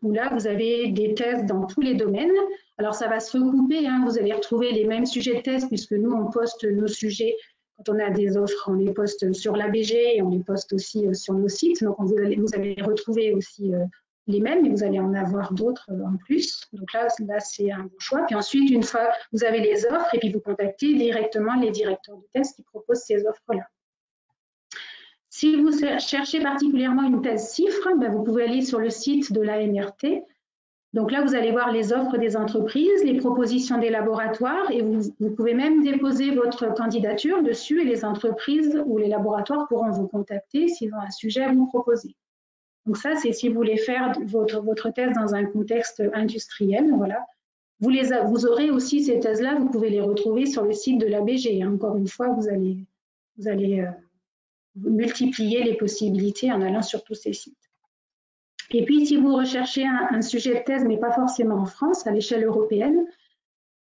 où là, vous avez des thèses dans tous les domaines. Alors, ça va se recouper, hein, vous allez retrouver les mêmes sujets de thèse, puisque nous, on poste nos sujets, quand on a des offres, on les poste sur l'ABG et on les poste aussi sur nos sites. Donc, vous allez retrouver aussi les mêmes, mais vous allez en avoir d'autres en plus. Donc là c'est un bon choix. Puis ensuite, une fois vous avez les offres, et puis vous contactez directement les directeurs de thèse qui proposent ces offres-là. Si vous cherchez particulièrement une thèse CIFRE, vous pouvez aller sur le site de l'ANRT. Donc là, vous allez voir les offres des entreprises, les propositions des laboratoires et vous pouvez même déposer votre candidature dessus et les entreprises ou les laboratoires pourront vous contacter s'ils ont un sujet à vous proposer. Donc ça, c'est si vous voulez faire votre thèse dans un contexte industriel. Voilà. Vous aurez aussi ces thèses-là, vous pouvez les retrouver sur le site de l'ABG. Encore une fois, vous allez multiplier les possibilités en allant sur tous ces sites. Et puis, si vous recherchez un sujet de thèse, mais pas forcément en France, à l'échelle européenne,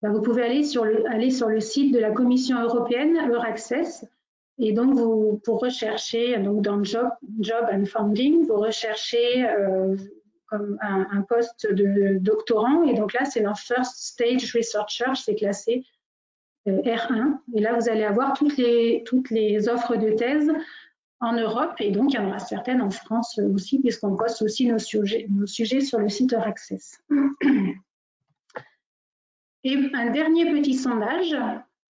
vous pouvez aller sur le site de la Commission européenne, Euraccess, et donc pour rechercher, donc dans Job and Funding, vous recherchez comme un poste de doctorant, et donc là, c'est dans First Stage Researcher, c'est classé R1, et là, vous allez avoir toutes les offres de thèse en Europe, et donc il y en aura certaines en France aussi, puisqu'on poste aussi nos sujets sur le site Euraccess. Et un dernier petit sondage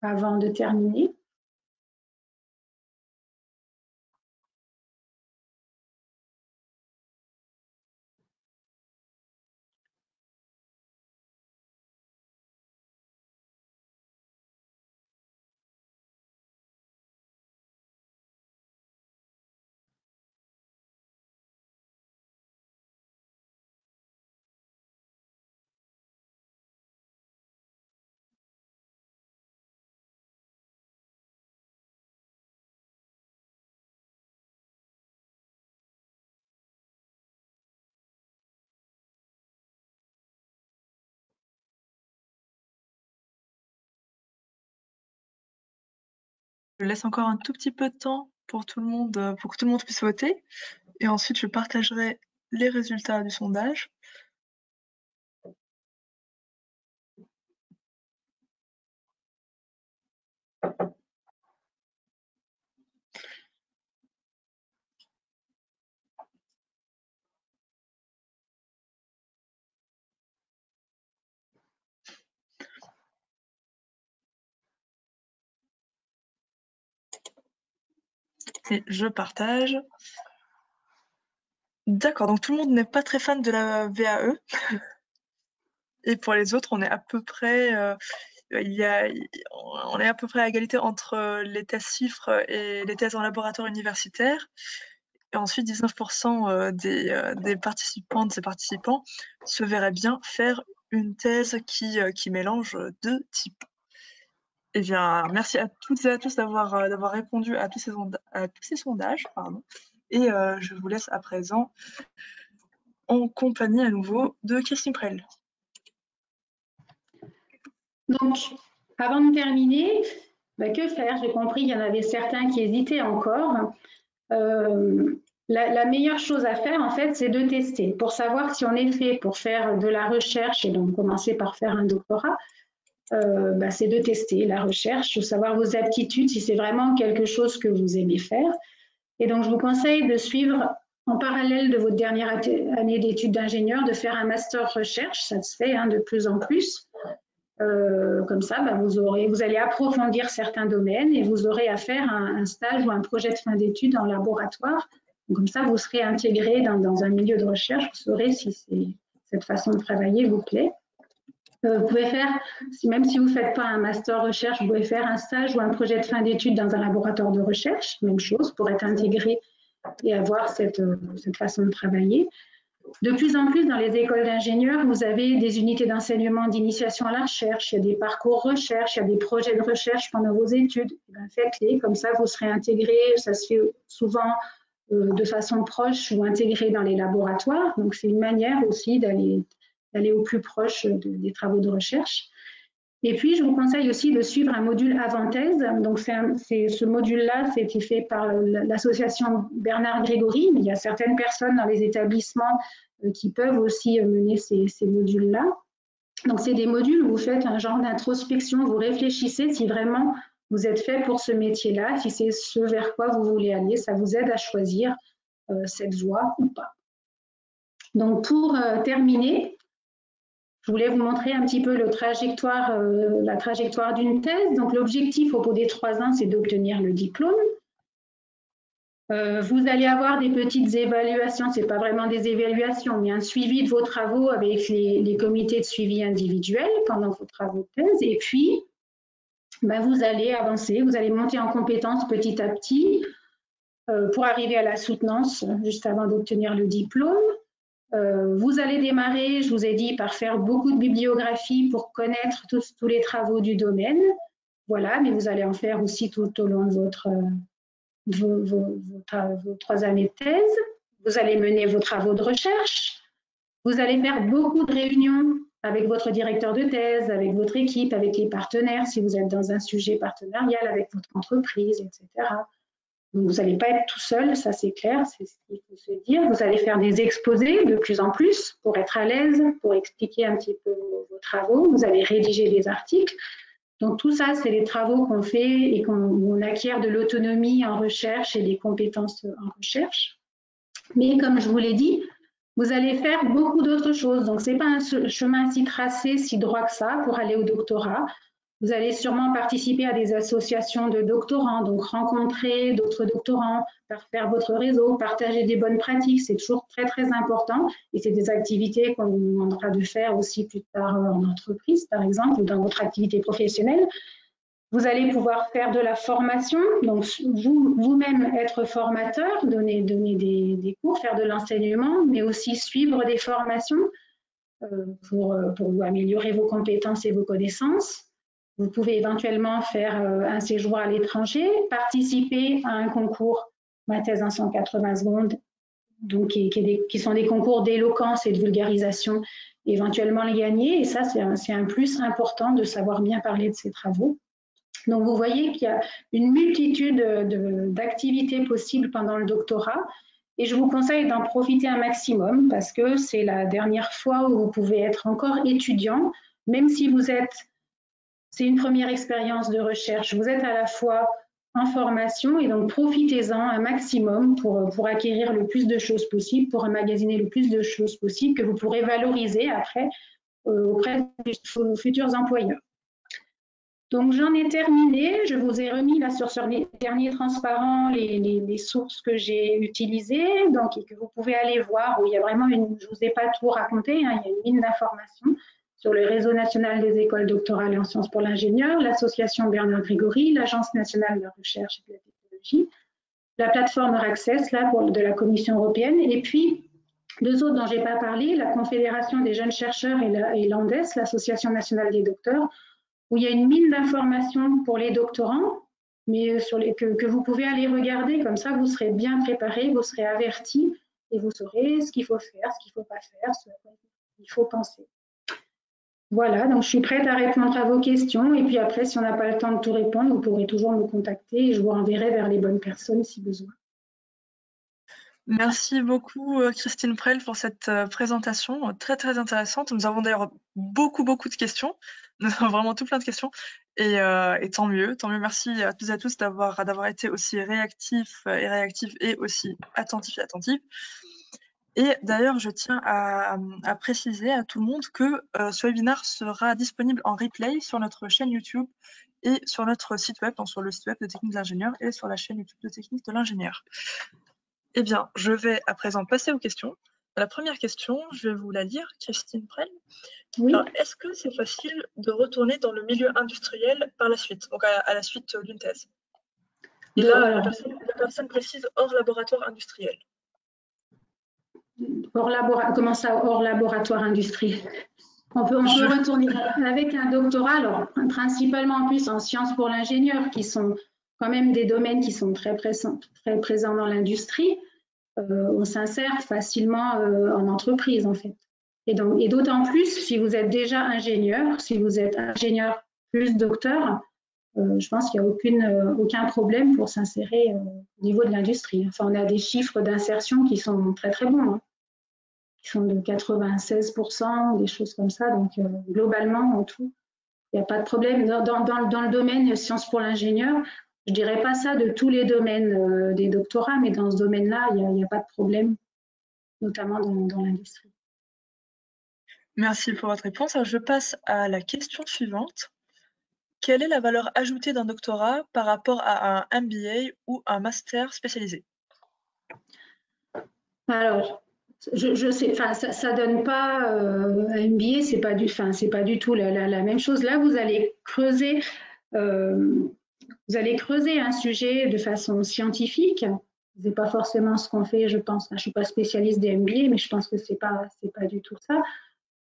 avant de terminer. Je laisse encore un tout petit peu de temps pour tout le monde, pour que tout le monde puisse voter. Et ensuite, je partagerai les résultats du sondage. Et je partage. D'accord, donc tout le monde n'est pas très fan de la VAE. Et pour les autres, on est à peu près, on est à peu près à égalité entre les thèses CIFRE et les thèses en laboratoire universitaire. Et ensuite, 19% des participantes et participants se verraient bien faire une thèse qui mélange deux types. Eh bien, merci à toutes et à tous d'avoir répondu à tous ces sondages. Pardon. Et je vous laisse à présent en compagnie à nouveau de Christine Prel. Donc, avant de terminer, que faire? J'ai compris qu'il y en avait certains qui hésitaient encore. La meilleure chose à faire, en fait, c'est de tester pour savoir si on est fait pour faire de la recherche et donc commencer par faire un doctorat. C'est de tester la recherche, de savoir vos aptitudes, si c'est vraiment quelque chose que vous aimez faire. Et donc, je vous conseille de suivre en parallèle de votre dernière année d'études d'ingénieur, de faire un master recherche, ça se fait de plus en plus. Comme ça, vous allez approfondir certains domaines et vous aurez à faire un stage ou un projet de fin d'études en laboratoire. Comme ça, vous serez intégré dans un milieu de recherche, vous saurez si cette façon de travailler vous plaît. Vous pouvez faire, même si vous ne faites pas un master recherche, vous pouvez faire un stage ou un projet de fin d'études dans un laboratoire de recherche, même chose, pour être intégré et avoir cette façon de travailler. De plus en plus, dans les écoles d'ingénieurs, vous avez des unités d'enseignement d'initiation à la recherche, il y a des parcours recherche, il y a des projets de recherche pendant vos études. Faites-les, comme ça vous serez intégré, ça se fait souvent de façon proche ou intégré dans les laboratoires. Donc c'est une manière aussi d'aller au plus proche des travaux de recherche. Et puis, je vous conseille aussi de suivre un module avant thèse. Donc, ce module-là, c'était fait par l'association Bernard Grégory, mais il y a certaines personnes dans les établissements qui peuvent aussi mener ces modules-là. Donc, c'est des modules où vous faites un genre d'introspection, vous réfléchissez si vraiment vous êtes fait pour ce métier-là, si c'est ce vers quoi vous voulez aller, ça vous aide à choisir cette voie ou pas. Donc, pour terminer, je voulais vous montrer un petit peu la trajectoire d'une thèse. Donc, l'objectif au bout des 3 ans, c'est d'obtenir le diplôme. Vous allez avoir des petites évaluations, ce n'est pas vraiment des évaluations, mais un suivi de vos travaux avec les comités de suivi individuels pendant vos travaux de thèse. Et puis, vous allez avancer, vous allez monter en compétences petit à petit pour arriver à la soutenance juste avant d'obtenir le diplôme. Vous allez démarrer, je vous ai dit, par faire beaucoup de bibliographie pour connaître tous les travaux du domaine. Voilà, mais vous allez en faire aussi tout au long de vos 3 années de thèse. Vous allez mener vos travaux de recherche. Vous allez faire beaucoup de réunions avec votre directeur de thèse, avec votre équipe, avec les partenaires, si vous êtes dans un sujet partenarial avec votre entreprise, etc. Donc, vous n'allez pas être tout seul, ça c'est clair, c'est ce qu'il faut se dire. Vous allez faire des exposés de plus en plus pour être à l'aise, pour expliquer un petit peu vos travaux. Vous allez rédiger des articles. Donc tout ça, c'est les travaux qu'on fait et qu'on acquiert de l'autonomie en recherche et des compétences en recherche. Mais comme je vous l'ai dit, vous allez faire beaucoup d'autres choses. Donc ce n'est pas un chemin si tracé, si droit que ça pour aller au doctorat. Vous allez sûrement participer à des associations de doctorants, donc rencontrer d'autres doctorants, faire votre réseau, partager des bonnes pratiques, c'est toujours très très important. Et c'est des activités qu'on vous demandera de faire aussi plus tard en entreprise, par exemple, ou dans votre activité professionnelle. Vous allez pouvoir faire de la formation, donc vous-même être formateur, donner des cours, faire de l'enseignement, mais aussi suivre des formations pour vous améliorer vos compétences et vos connaissances. Vous pouvez éventuellement faire un séjour à l'étranger, participer à un concours, ma thèse en 180 secondes, donc qui sont des concours d'éloquence et de vulgarisation, éventuellement les gagner. Et ça, c'est un plus important de savoir bien parler de ces travaux. Donc, vous voyez qu'il y a une multitude d'activités possibles pendant le doctorat. Et je vous conseille d'en profiter un maximum parce que c'est la dernière fois où vous pouvez être encore étudiant, même si c'est une première expérience de recherche. Vous êtes à la fois en formation et donc profitez-en un maximum pour acquérir le plus de choses possible, pour emmagasiner le plus de choses possible que vous pourrez valoriser après auprès de vos futurs employeurs. Donc j'en ai terminé, je vous ai remis là sur les derniers transparents les sources que j'ai utilisées, donc et que vous pouvez aller voir où il y a vraiment je ne vous ai pas tout raconté, hein, il y a une mine d'informations sur le réseau national des écoles doctorales en sciences pour l'ingénieur, l'association Bernard Grégory, l'Agence nationale de la recherche et de la technologie, la plateforme Access là, de la Commission européenne, et puis deux autres dont je n'ai pas parlé, la Confédération des jeunes chercheurs et l'ANDES, l'Association nationale des docteurs, où il y a une mine d'informations pour les doctorants, mais que vous pouvez aller regarder, comme ça vous serez bien préparé, vous serez averti et vous saurez ce qu'il faut faire, ce qu'il ne faut pas faire, ce qu'il faut penser. Voilà, donc je suis prête à répondre à vos questions et puis après, si on n'a pas le temps de tout répondre, vous pourrez toujours me contacter et je vous renverrai vers les bonnes personnes si besoin. Merci beaucoup Christine Prel pour cette présentation très très intéressante. Nous avons d'ailleurs beaucoup de questions, nous avons vraiment tout plein de questions et tant mieux. Merci à toutes et à tous d'avoir été aussi réactifs et aussi attentifs et attentives. Et d'ailleurs, je tiens à préciser à tout le monde que ce webinaire sera disponible en replay sur notre chaîne YouTube et sur notre site web, donc sur le site web de Technique de l'ingénieur et sur la chaîne YouTube de Technique de l'ingénieur. Eh bien, je vais à présent passer aux questions. La première question, je vais vous la lire, Christine Prel. Oui. Est-ce que c'est facile de retourner dans le milieu industriel par la suite, donc à la suite d'une thèse? Et là, la personne précise hors laboratoire industriel. Comment ça, hors laboratoire industriel? On peut retourner avec un doctorat, alors principalement en plus en sciences pour l'ingénieur, qui sont quand même des domaines qui sont très présents dans l'industrie. On s'insère facilement en entreprise en fait. Et d'autant plus si vous êtes déjà ingénieur, si vous êtes ingénieur plus docteur, je pense qu'il n'y a aucun problème pour s'insérer au niveau de l'industrie. Enfin, on a des chiffres d'insertion qui sont très très bons, hein, qui sont de 96%, des choses comme ça. Donc globalement, en tout, il n'y a pas de problème. Dans le domaine sciences pour l'ingénieur, je ne dirais pas ça de tous les domaines des doctorats, mais dans ce domaine-là, il n'y a pas de problème, notamment dans l'industrie. Merci pour votre réponse. Alors, je passe à la question suivante. Quelle est la valeur ajoutée d'un doctorat par rapport à un MBA ou un master spécialisé? Alors, je sais, enfin, ça donne pas un MBA, c'est pas du tout la même chose. Là, euh, vous allez creuser un sujet de façon scientifique. C'est pas forcément ce qu'on fait, je pense. Je suis pas spécialiste des MBA, mais je pense que c'est pas du tout ça.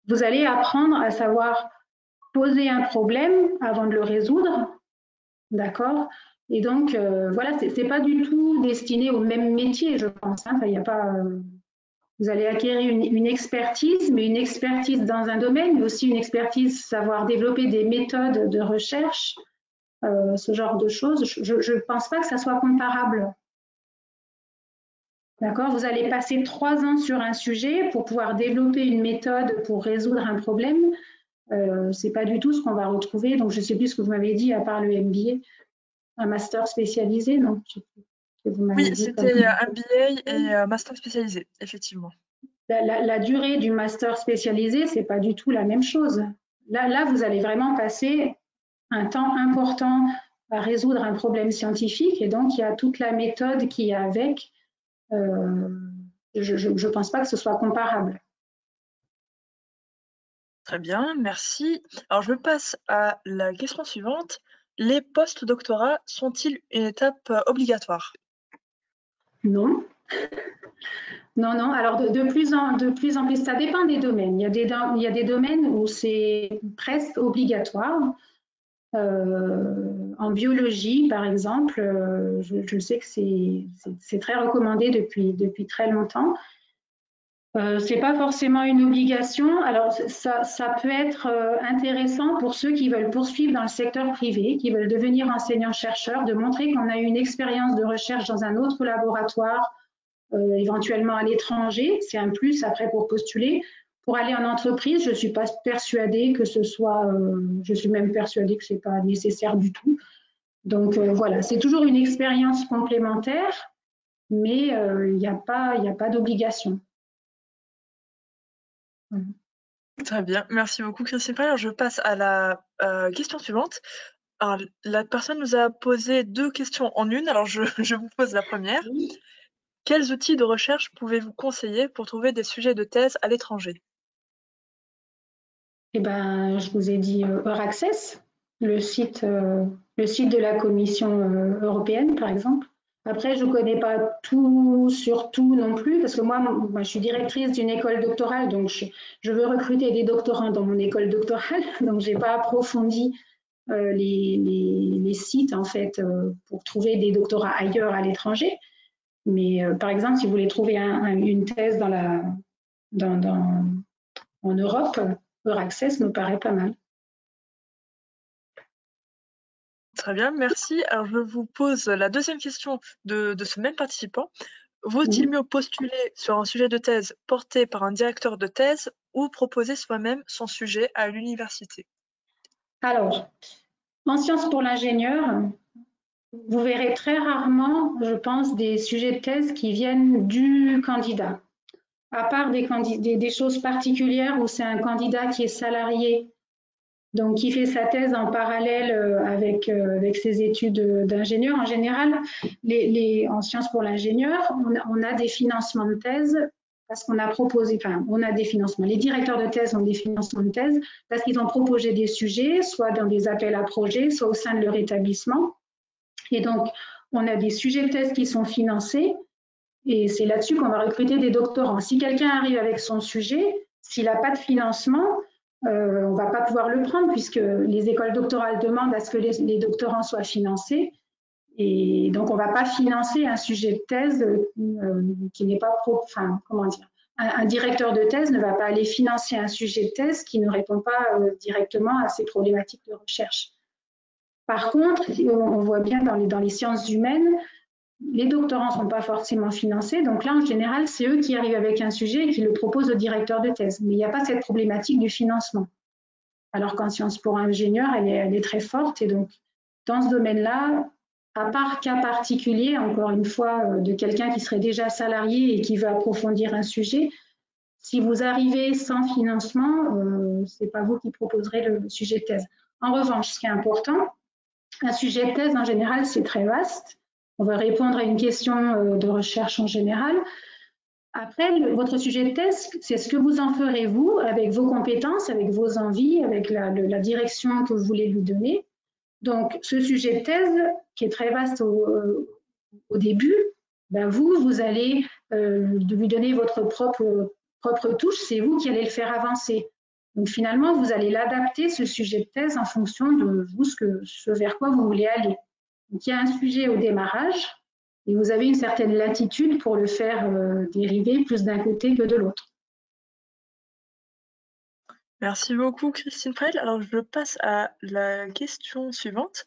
Vous allez apprendre à savoir poser un problème avant de le résoudre, d'accord? Et donc, voilà, c'est pas du tout destiné au même métier, je pense. Hein. Enfin, y a pas, vous allez acquérir une expertise, mais une expertise dans un domaine, mais aussi une expertise, savoir développer des méthodes de recherche, ce genre de choses. Je ne pense pas que ça soit comparable. D'accord? Vous allez passer 3 ans sur un sujet pour pouvoir développer une méthode pour résoudre un problème. C'est pas du tout ce qu'on va retrouver. Donc, je ne sais plus ce que vous m'avez dit, à part le MBA, un master spécialisé. Donc, que vous m'avez Oui, dit comme... c'était MBA et master spécialisé, effectivement. La durée du master spécialisé, c'est pas du tout la même chose. Là, vous allez vraiment passer un temps important à résoudre un problème scientifique, et donc il y a toute la méthode qui est avec. Je ne pense pas que ce soit comparable. Très bien, merci. Alors, je passe à la question suivante. Les post-doctorats sont-ils une étape obligatoire? Non. Non, non. Alors, de plus en plus, ça dépend des domaines. Il y a des domaines où c'est presque obligatoire. En biologie, par exemple, je sais que c'est très recommandé depuis très longtemps. C'est pas forcément une obligation. Alors, ça peut être intéressant pour ceux qui veulent poursuivre dans le secteur privé, qui veulent devenir enseignants-chercheurs, de montrer qu'on a eu une expérience de recherche dans un autre laboratoire, éventuellement à l'étranger. C'est un plus après pour postuler. Pour aller en entreprise, je ne suis pas persuadée que ce soit, je suis même persuadée que ce n'est pas nécessaire du tout. Donc voilà, c'est toujours une expérience complémentaire, mais il n'y a pas d'obligation. Très bien, merci beaucoup Christine. Alors, je passe à la question suivante. Alors, la personne nous a posé 2 questions en une, alors je vous pose la première. Oui. Quels outils de recherche pouvez-vous conseiller pour trouver des sujets de thèse à l'étranger? Eh ben, je vous ai dit Euraccess, le site de la Commission européenne, par exemple. Après, je ne connais pas tout sur tout non plus, parce que moi, je suis directrice d'une école doctorale, donc je veux recruter des doctorants dans mon école doctorale, donc je n'ai pas approfondi les sites, en fait, pour trouver des doctorats ailleurs à l'étranger. Mais par exemple, si vous voulez trouver une thèse en Europe, Euraccess me paraît pas mal. Très bien, merci. Alors, je vous pose la deuxième question de ce même participant. Vaut-il mieux postuler sur un sujet de thèse porté par un directeur de thèse ou proposer soi-même son sujet à l'université? Alors, en sciences pour l'ingénieur, vous verrez très rarement, je pense, des sujets de thèse qui viennent du candidat. À part des choses particulières où c'est un candidat qui est salarié, donc qui fait sa thèse en parallèle avec ses études d'ingénieur. En général, en sciences pour l'ingénieur, on a des financements de thèse parce qu'on a proposé, enfin, on a des financements. Les directeurs de thèse ont des financements de thèse parce qu'ils ont proposé des sujets, soit dans des appels à projets, soit au sein de leur établissement. Et donc, on a des sujets de thèse qui sont financés et c'est là-dessus qu'on va recruter des doctorants. Si quelqu'un arrive avec son sujet, s'il n'a pas de financement, on ne va pas pouvoir le prendre puisque les écoles doctorales demandent à ce que les doctorants soient financés. Et donc, on ne va pas financer un sujet de thèse qui n'est pas enfin, comment dire, un directeur de thèse ne va pas aller financer un sujet de thèse qui ne répond pas directement à ses problématiques de recherche. Par contre, on voit bien dans les sciences humaines, les doctorants ne sont pas forcément financés. Donc là, en général, c'est eux qui arrivent avec un sujet et qui le proposent au directeur de thèse. Mais il n'y a pas cette problématique du financement. Alors qu'en sciences pour ingénieurs, elle est très forte. Et donc, dans ce domaine-là, à part cas particulier, encore une fois, de quelqu'un qui serait déjà salarié et qui veut approfondir un sujet, si vous arrivez sans financement, ce n'est pas vous qui proposerez le sujet de thèse. En revanche, ce qui est important, un sujet de thèse, en général, c'est très vaste. On va répondre à une question de recherche en général. Après, votre sujet de thèse, c'est ce que vous en ferez vous, avec vos compétences, avec vos envies, avec la direction que vous voulez lui donner. Donc, ce sujet de thèse, qui est très vaste au début, ben vous allez lui donner votre propre touche, c'est vous qui allez le faire avancer. Donc finalement, vous allez l'adapter, ce sujet de thèse, en fonction de vous, ce vers quoi vous voulez aller. Donc il y a un sujet au démarrage, et vous avez une certaine latitude pour le faire dériver plus d'un côté que de l'autre. Merci beaucoup, Christine Prel. Alors, je passe à la question suivante.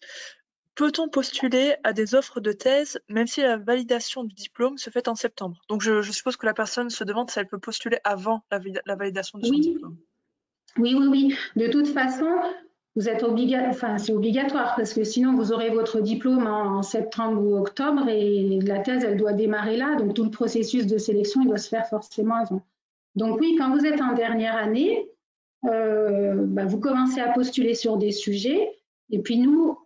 Peut-on postuler à des offres de thèse même si la validation du diplôme se fait en septembre? Donc, je suppose que la personne se demande si elle peut postuler avant la validation de son Oui, diplôme. oui. De toute façon, vous êtes c'est obligatoire parce que sinon vous aurez votre diplôme en septembre ou octobre et la thèse, elle doit démarrer là. Donc tout le processus de sélection, il doit se faire forcément avant. Donc oui, quand vous êtes en dernière année, vous commencez à postuler sur des sujets. Et puis nous,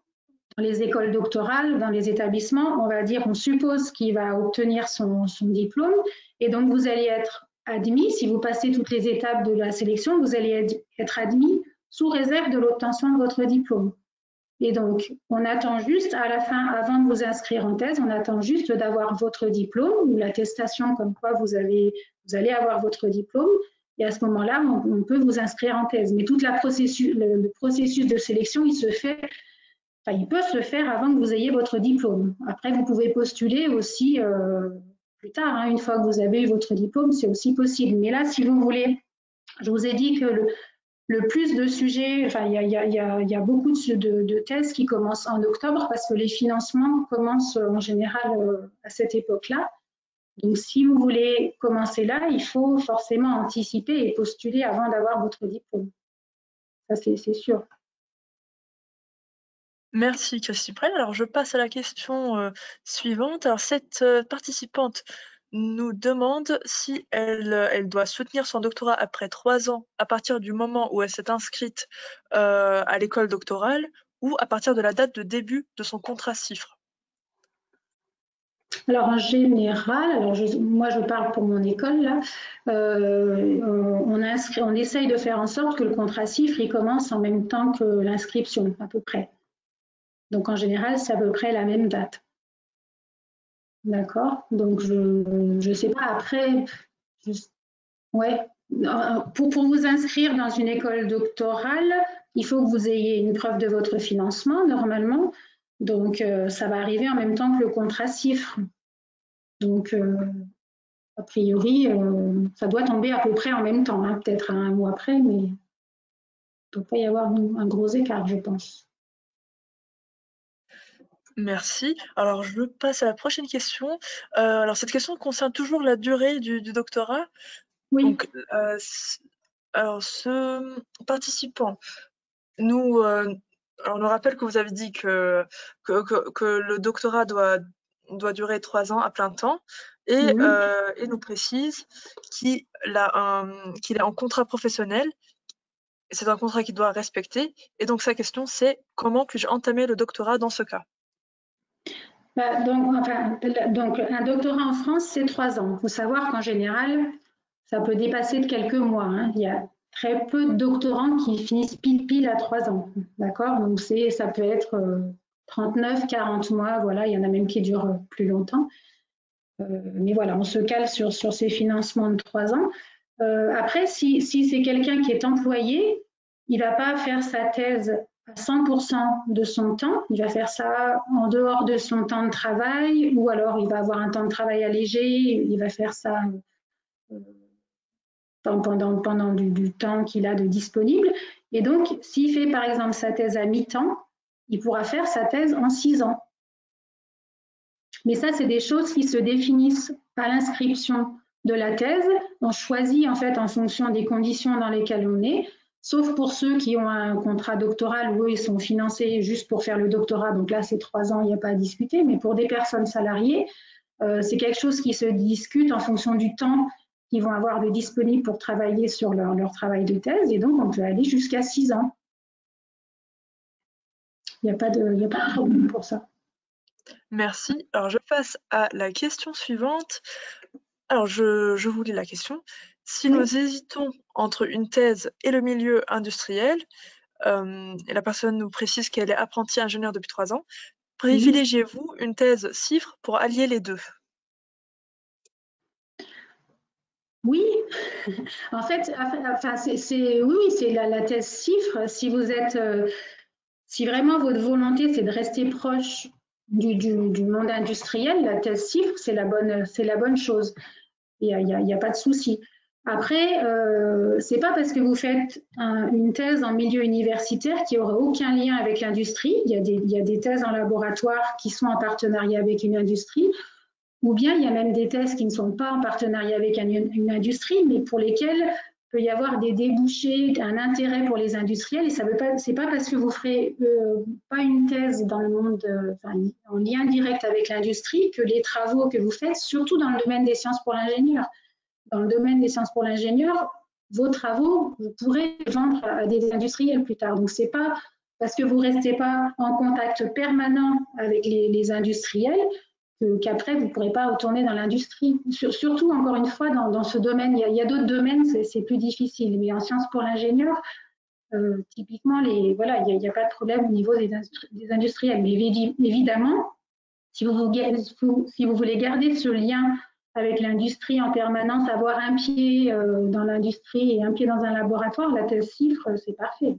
dans les écoles doctorales, dans les établissements, on va dire, on suppose qu'il va obtenir son diplôme. Et donc vous allez être admis, si vous passez toutes les étapes de la sélection, vous allez être admis sous réserve de l'obtention de votre diplôme. Et donc, on attend juste à la fin, avant de vous inscrire en thèse, on attend juste d'avoir votre diplôme ou l'attestation comme quoi vous allez avoir votre diplôme. Et à ce moment-là, on peut vous inscrire en thèse. Mais tout le processus de sélection, il peut se faire avant que vous ayez votre diplôme. Après, vous pouvez postuler aussi plus tard, hein, une fois que vous avez eu votre diplôme, c'est aussi possible. Mais là, si vous voulez, je vous ai dit que le plus de sujets, il y a beaucoup de thèses qui commencent en octobre parce que les financements commencent en général à cette époque-là. Donc, si vous voulez commencer là, il faut forcément anticiper et postuler avant d'avoir votre diplôme. Ça, c'est sûr. Merci, Christine Prel. Alors, je passe à la question suivante. Alors, cette participante nous demande si elle doit soutenir son doctorat après 3 ans à partir du moment où elle s'est inscrite à l'école doctorale ou à partir de la date de début de son contrat CIFRE. Alors en général, moi je parle pour mon école là, on essaye de faire en sorte que le contrat CIFRE il commence en même temps que l'inscription à peu près. Donc en général c'est à peu près la même date. D'accord. Donc je sais pas après. Ouais. Pour vous inscrire dans une école doctorale, il faut que vous ayez une preuve de votre financement normalement. Donc ça va arriver en même temps que le contrat CIFRE. Donc, a priori, ça doit tomber à peu près en même temps, hein, peut-être un mois après, mais il ne doit pas y avoir un gros écart, je pense. Merci. Alors, je passe à la prochaine question. Alors, cette question concerne toujours la durée du doctorat. Oui. Donc, alors, ce participant nous rappelle que vous avez dit que le doctorat doit durer 3 ans à plein temps et nous précise qu'il est en contrat professionnel. C'est un contrat qu'il doit respecter. Et donc, sa question, c'est comment puis-je entamer le doctorat dans ce cas? Donc, un doctorat en France, c'est 3 ans. Il faut savoir qu'en général, ça peut dépasser de quelques mois, hein. Il y a très peu de doctorants qui finissent pile à 3 ans. D'accord. Donc, ça peut être 39, 40 mois. Voilà, il y en a même qui durent plus longtemps. Mais voilà, on se cale sur ces financements de 3 ans. Après, si c'est quelqu'un qui est employé, il ne va pas faire sa thèse à 100% de son temps, il va faire ça en dehors de son temps de travail, ou alors il va avoir un temps de travail allégé, il va faire ça pendant du temps qu'il a de disponible. Et donc, s'il fait par exemple sa thèse à mi-temps, il pourra faire sa thèse en 6 ans. Mais ça, c'est des choses qui se définissent à l'inscription de la thèse. On choisit en fait en fonction des conditions dans lesquelles on est, sauf pour ceux qui ont un contrat doctoral où eux, ils sont financés juste pour faire le doctorat. Donc là, c'est 3 ans, il n'y a pas à discuter. Mais pour des personnes salariées, c'est quelque chose qui se discute en fonction du temps qu'ils vont avoir de disponible pour travailler sur leur travail de thèse. Et donc, on peut aller jusqu'à 6 ans. Il n'y a pas de problème pour ça. Merci. Alors, je passe à la question suivante. Alors, je vous lis la question. Si Oui. nous hésitons entre une thèse et le milieu industriel, et la personne nous précise qu'elle est apprentie ingénieure depuis 3 ans, privilégiez-vous une thèse CIFRE pour allier les deux? Oui, en fait, enfin, oui, c'est la thèse CIFRE. Si vous êtes, si vraiment votre volonté, c'est de rester proche du monde industriel, la thèse CIFRE, c'est la bonne chose. Il y a pas de souci. Après, c'est pas parce que vous faites une thèse en milieu universitaire qu'il n'y aura aucun lien avec l'industrie. Il y a des thèses en laboratoire qui sont en partenariat avec une industrie, ou bien il y a même des thèses qui ne sont pas en partenariat avec une industrie, mais pour lesquelles il peut y avoir des débouchés, un intérêt pour les industriels. Et ça veut pas, c'est pas parce que vous ferez pas une thèse dans le monde, en lien direct avec l'industrie, que les travaux que vous faites, surtout dans le domaine des sciences pour l'ingénieur, dans le domaine des sciences pour l'ingénieur, vos travaux, vous pourrez les vendre à des industriels plus tard. Donc, c'est pas parce que vous ne restez pas en contact permanent avec les industriels qu'après, vous ne pourrez pas retourner dans l'industrie. Surtout, encore une fois, dans ce domaine, il y a d'autres domaines, c'est plus difficile. Mais en sciences pour l'ingénieur, typiquement, voilà, il n'y a pas de problème au niveau des industriels. Mais évidemment, si vous voulez garder ce lien avec l'industrie en permanence, avoir un pied dans l'industrie et un pied dans un laboratoire, la thèse CIFRE, c'est parfait.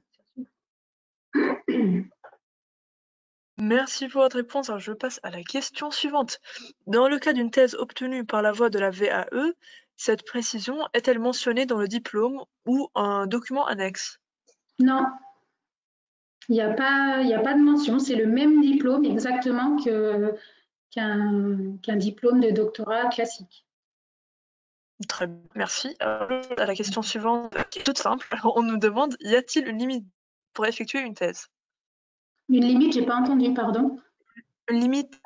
Merci pour votre réponse. Alors, je passe à la question suivante. Dans le cas d'une thèse obtenue par la voie de la VAE, cette précision est-elle mentionnée dans le diplôme ou un document annexe? Non, il n'y a pas de mention. C'est le même diplôme exactement qu'un diplôme de doctorat classique. Très bien, merci. À la question suivante, qui est toute simple, on nous demande, y a-t-il une limite pour effectuer une thèse? Une limite, j'ai pas entendu, pardon. Une limite,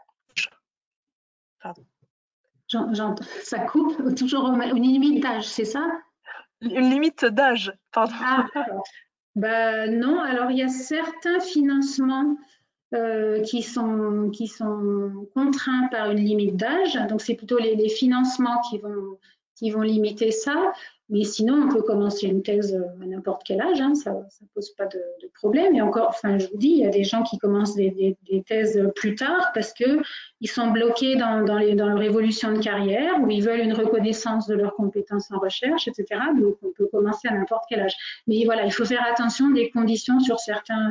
pardon. Ça coupe toujours une limite d'âge, c'est ça? Une limite d'âge, pardon. Ah, d'accord. Bah, non, alors il y a certains financements qui sont contraints par une limite d'âge. Donc, c'est plutôt les financements qui vont limiter ça. Mais sinon, on peut commencer une thèse à n'importe quel âge, hein, ça ne pose pas de problème. Et encore, enfin, je vous dis, il y a des gens qui commencent des thèses plus tard parce qu'ils sont bloqués dans leur évolution de carrière, ou ils veulent une reconnaissance de leurs compétences en recherche, etc. Donc, on peut commencer à n'importe quel âge. Mais voilà, il faut faire attention des conditions sur certains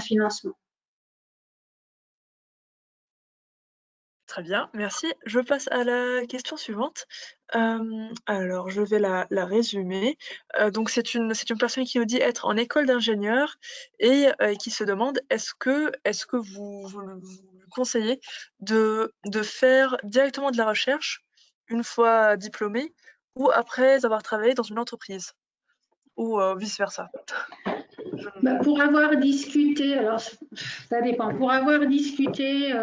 financements. Très bien, merci. Je passe à la question suivante. Alors je vais la résumer. Donc c'est une personne qui nous dit être en école d'ingénieur et qui se demande est-ce que vous lui conseillez de faire directement de la recherche une fois diplômé ou après avoir travaillé dans une entreprise ou vice versa? Bah, pour avoir discuté, alors ça dépend, pour avoir discuté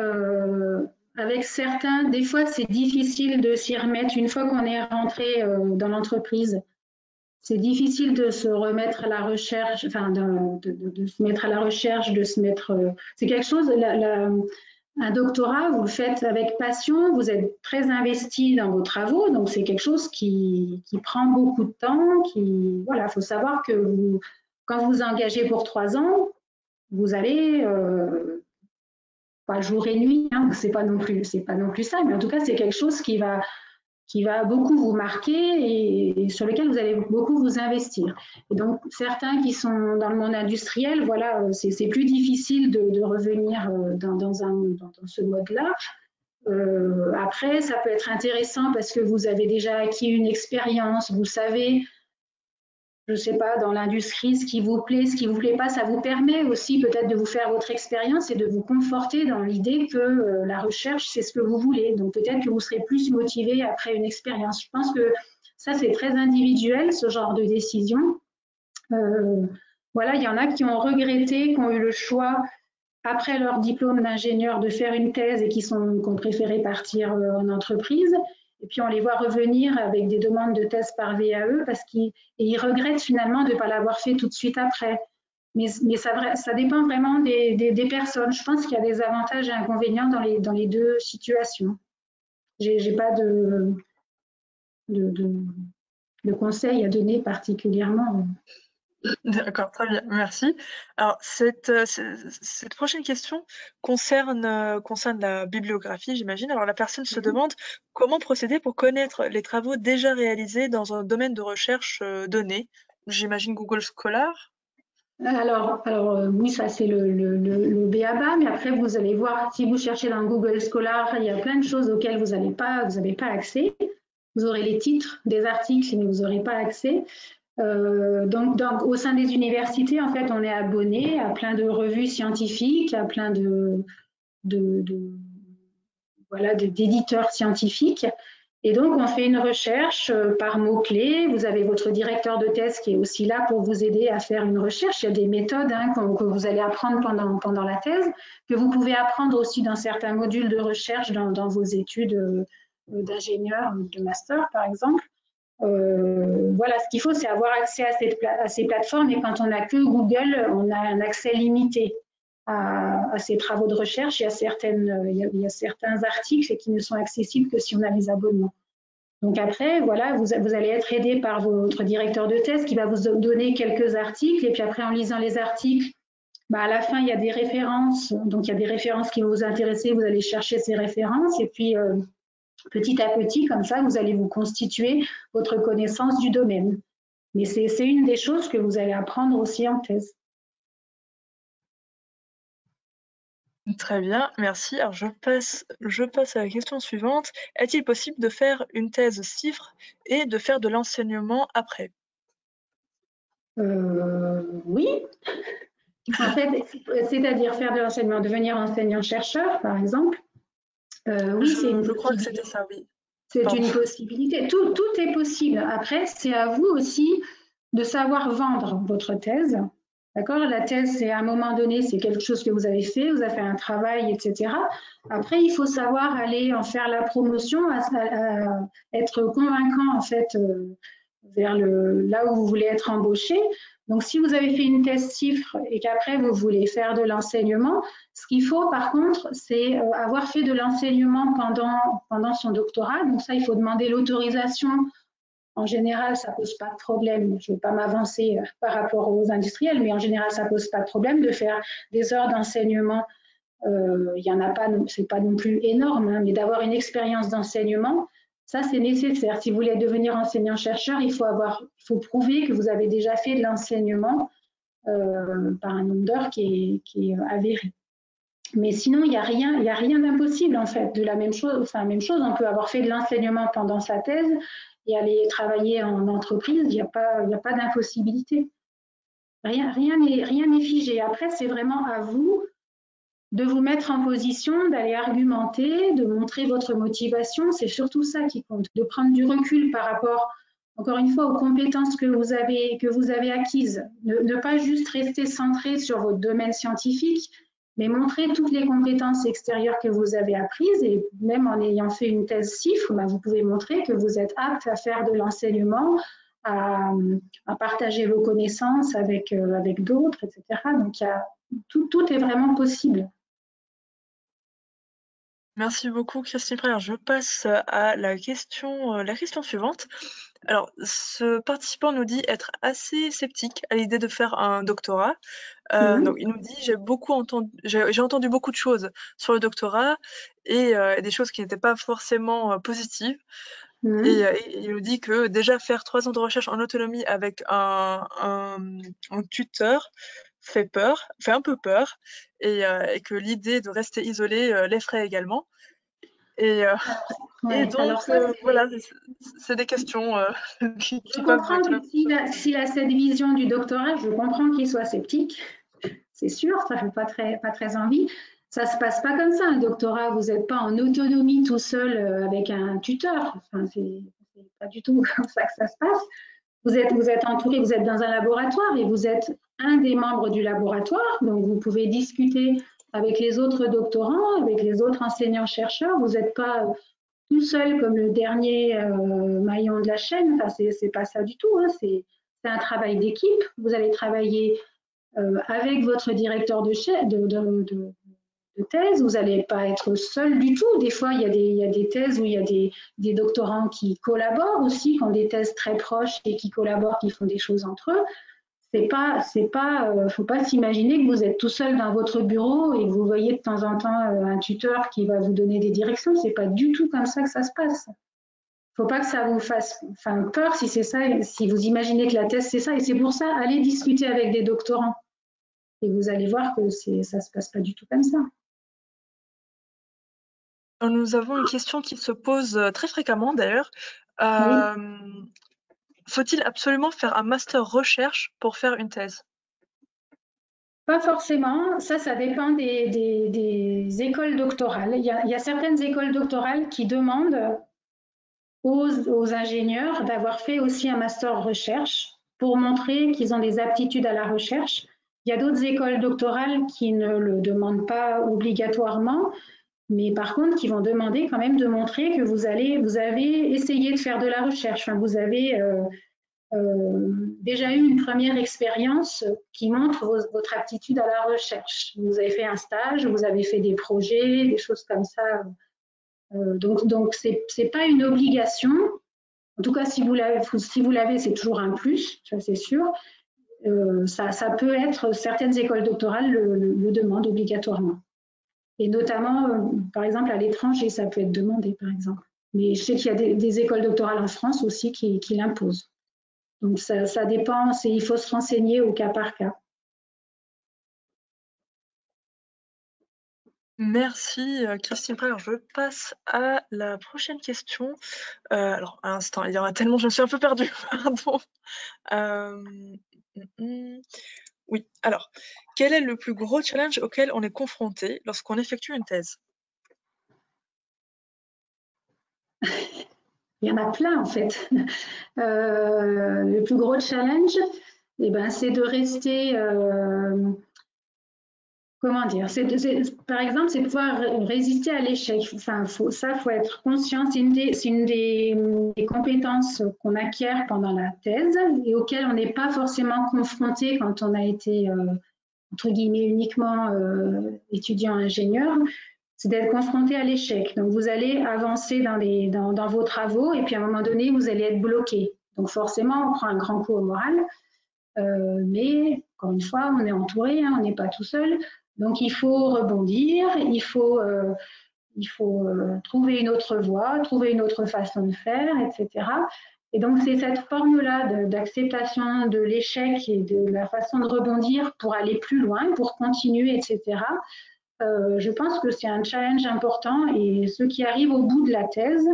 avec certains, des fois c'est difficile de s'y remettre une fois qu'on est rentré dans l'entreprise. C'est difficile de se remettre à la recherche, enfin de se mettre à la recherche, de se mettre. C'est quelque chose, un doctorat, vous le faites avec passion, vous êtes très investi dans vos travaux, donc c'est quelque chose qui prend beaucoup de temps. Voilà, il faut savoir que quand vous vous engagez pour 3 ans, vous allez pas jour et nuit, hein, c'est pas non plus ça, mais en tout cas c'est quelque chose qui va beaucoup vous marquer et sur lequel vous allez beaucoup vous investir. Et donc certains qui sont dans le monde industriel, voilà, c'est plus difficile de revenir dans ce mode-là. Après, ça peut être intéressant parce que vous avez déjà acquis une expérience, vous savez, je ne sais pas, dans l'industrie, ce qui vous plaît, ce qui ne vous plaît pas, ça vous permet aussi peut-être de vous faire votre expérience et de vous conforter dans l'idée que la recherche, c'est ce que vous voulez. Donc peut-être que vous serez plus motivé après une expérience. Je pense que ça, c'est très individuel, ce genre de décision. Voilà, il y en a qui ont regretté, qui ont eu le choix, après leur diplôme d'ingénieur, de faire une thèse et qui ont préféré partir en entreprise. Et puis on les voit revenir avec des demandes de thèse par VAE parce qu'ils regrettent finalement de ne pas l'avoir fait tout de suite après. Mais ça dépend vraiment des personnes. Je pense qu'il y a des avantages et inconvénients dans les deux situations. J'ai pas de. de conseils à donner particulièrement. D'accord, très bien, merci. Alors, cette prochaine question concerne la bibliographie, j'imagine. Alors, la personne se demande comment procéder pour connaître les travaux déjà réalisés dans un domaine de recherche donné. J'imagine Google Scholar. Alors oui, ça c'est le b.a.-ba, mais après vous allez voir, si vous cherchez dans Google Scholar, il y a plein de choses auxquelles vous n'avez pas accès. Vous aurez les titres des articles, mais vous n'aurez pas accès. Donc, au sein des universités, en fait, on est abonné à plein de revues scientifiques, à plein voilà, d'éditeurs scientifiques. Et donc, on fait une recherche par mots-clés. Vous avez votre directeur de thèse qui est aussi là pour vous aider à faire une recherche. Il y a des méthodes que vous allez apprendre pendant la thèse, que vous pouvez apprendre aussi dans certains modules de recherche dans vos études d'ingénieur, de master, par exemple. Voilà, ce qu'il faut, c'est avoir accès à ces plateformes. Et quand on n'a que Google, on a un accès limité à ces travaux de recherche. Il y a certains articles qui ne sont accessibles que si on a les abonnements. Donc après, voilà, vous allez être aidé par votre directeur de thèse qui va vous donner quelques articles. Et puis après, en lisant les articles, à la fin, il y a des références. Donc, il y a des références qui vont vous intéresser. Vous allez chercher ces références. Et puis, petit à petit, comme ça, vous allez vous constituer votre connaissance du domaine. Mais c'est une des choses que vous allez apprendre aussi en thèse. Très bien, merci. Alors, je passe à la question suivante. Est-il possible de faire une thèse CIFRE et de faire de l'enseignement après? Oui. En fait, c'est-à-dire faire de l'enseignement, devenir enseignant-chercheur, par exemple. Oui, c'est une Je crois que possibilité. c'était ça, oui. C'est Pardon. une possibilité. Tout est possible. Après, c'est à vous aussi de savoir vendre votre thèse. D'accord? La thèse, c'est à un moment donné, c'est quelque chose que vous avez fait un travail, etc. Après, il faut savoir aller en faire la promotion, être convaincant en fait vers là où vous voulez être embauché. Donc, si vous avez fait une thèse CIFRE et qu'après vous voulez faire de l'enseignement, ce qu'il faut par contre, c'est avoir fait de l'enseignement pendant son doctorat. Donc ça, il faut demander l'autorisation. En général, ça ne pose pas de problème. Je ne vais pas m'avancer par rapport aux industriels, mais en général, ça ne pose pas de problème de faire des heures d'enseignement. Il y en a pas, c'est pas non plus énorme, mais d'avoir une expérience d'enseignement, ça c'est nécessaire. Si vous voulez devenir enseignant-chercheur, il faut prouver que vous avez déjà fait de l'enseignement par un nombre d'heures qui est avéré. Mais sinon, il n'y a rien d'impossible en fait. De la même chose, on peut avoir fait de l'enseignement pendant sa thèse et aller travailler en entreprise. Il n'y a pas d'impossibilité. Rien n'est figé. Après, c'est vraiment à vous de vous mettre en position, d'aller argumenter, de montrer votre motivation. C'est surtout ça qui compte, de prendre du recul par rapport, encore une fois, aux compétences que vous avez acquises. Ne pas juste rester centré sur votre domaine scientifique, mais montrer toutes les compétences extérieures que vous avez apprises. Et même en ayant fait une thèse CIFRE, vous pouvez montrer que vous êtes apte à faire de l'enseignement, à partager vos connaissances avec d'autres, etc. Donc, tout est vraiment possible. Merci beaucoup, Christine Frère. Je passe à la question suivante. Alors, ce participant nous dit être assez sceptique à l'idée de faire un doctorat. Donc, il nous dit, j'ai entendu beaucoup de choses sur le doctorat et des choses qui n'étaient pas forcément positives. Et il nous dit que déjà faire 3 ans de recherche en autonomie avec un tuteur fait un peu peur, et que l'idée de rester isolé l'effraie également. Et, Ouais, alors ça, voilà, c'est des questions je qui peuvent. comprends que s'il a cette vision du doctorat, je comprends qu'il soit sceptique. C'est sûr, ça fait pas très envie. Ça se passe pas comme ça, un doctorat. Vous n'êtes pas en autonomie tout seul avec un tuteur. Enfin, c'est pas du tout comme ça que ça se passe. Vous êtes entouré, vous êtes dans un laboratoire et vous êtes un des membres du laboratoire. Donc, vous pouvez discuter avec les autres doctorants, avec les autres enseignants-chercheurs. Vous n'êtes pas tout seul comme le dernier maillon de la chaîne. Enfin, c'est pas ça du tout. Hein. C'est un travail d'équipe. Vous allez travailler avec votre directeur de thèse, vous n'allez pas être seul du tout. Des fois, il y a des thèses où il y a des doctorants qui collaborent aussi, qui ont des thèses très proches et qui collaborent, qui font des choses entre eux. Faut pas s'imaginer que vous êtes tout seul dans votre bureau et que vous voyez de temps en temps un tuteur qui va vous donner des directions. C'est pas du tout comme ça que ça se passe. Faut pas que ça vous fasse peur si c'est ça, si vous imaginez que la thèse c'est ça. Et c'est pour ça, allez discuter avec des doctorants et vous allez voir que ça se passe pas du tout comme ça. Nous avons une question qui se pose très fréquemment d'ailleurs. Oui. Faut-il absolument faire un master recherche pour faire une thèse? Pas forcément, ça dépend des écoles doctorales. Il y a certaines écoles doctorales qui demandent aux ingénieurs d'avoir fait aussi un master recherche pour montrer qu'ils ont des aptitudes à la recherche. Il y a d'autres écoles doctorales qui ne le demandent pas obligatoirement, mais par contre qui vont demander quand même de montrer que vous avez essayé de faire de la recherche. Enfin, vous avez déjà eu une première expérience qui montre votre aptitude à la recherche. Vous avez fait un stage, vous avez fait des projets, des choses comme ça. Donc c'est pas une obligation. En tout cas, si vous l'avez, c'est toujours un plus, ça c'est sûr. Ça peut être, certaines écoles doctorales le demandent obligatoirement. Et notamment, par exemple, à l'étranger, ça peut être demandé, par exemple. Mais je sais qu'il y a des écoles doctorales en France aussi qui l'imposent. Donc ça dépend, il faut se renseigner au cas par cas. Merci Christine Prel. Alors, je passe à la prochaine question. Alors, à l'instant, il y en a tellement, je me suis un peu perdue, pardon. Oui, alors, quel est le plus gros challenge auquel on est confronté lorsqu'on effectue une thèse? Il y en a plein en fait. Le plus gros challenge, c'est de rester, comment dire, par exemple, c'est pouvoir résister à l'échec. Enfin, faut être conscient. C'est une des compétences qu'on acquiert pendant la thèse et auxquelles on n'est pas forcément confronté quand on a été, entre guillemets, uniquement étudiant ingénieur. C'est d'être confronté à l'échec. Donc, vous allez avancer dans vos travaux et puis à un moment donné, vous allez être bloqué. Donc, forcément, on prend un grand coup au moral. Mais, encore une fois, on est entouré, hein, on n'est pas tout seul. Donc, il faut rebondir, il faut trouver une autre voie, trouver une autre façon de faire, etc. Et donc, c'est cette forme-là d'acceptation de l'échec et de la façon de rebondir pour aller plus loin, pour continuer, etc. Je pense que c'est un challenge important et ceux qui arrivent au bout de la thèse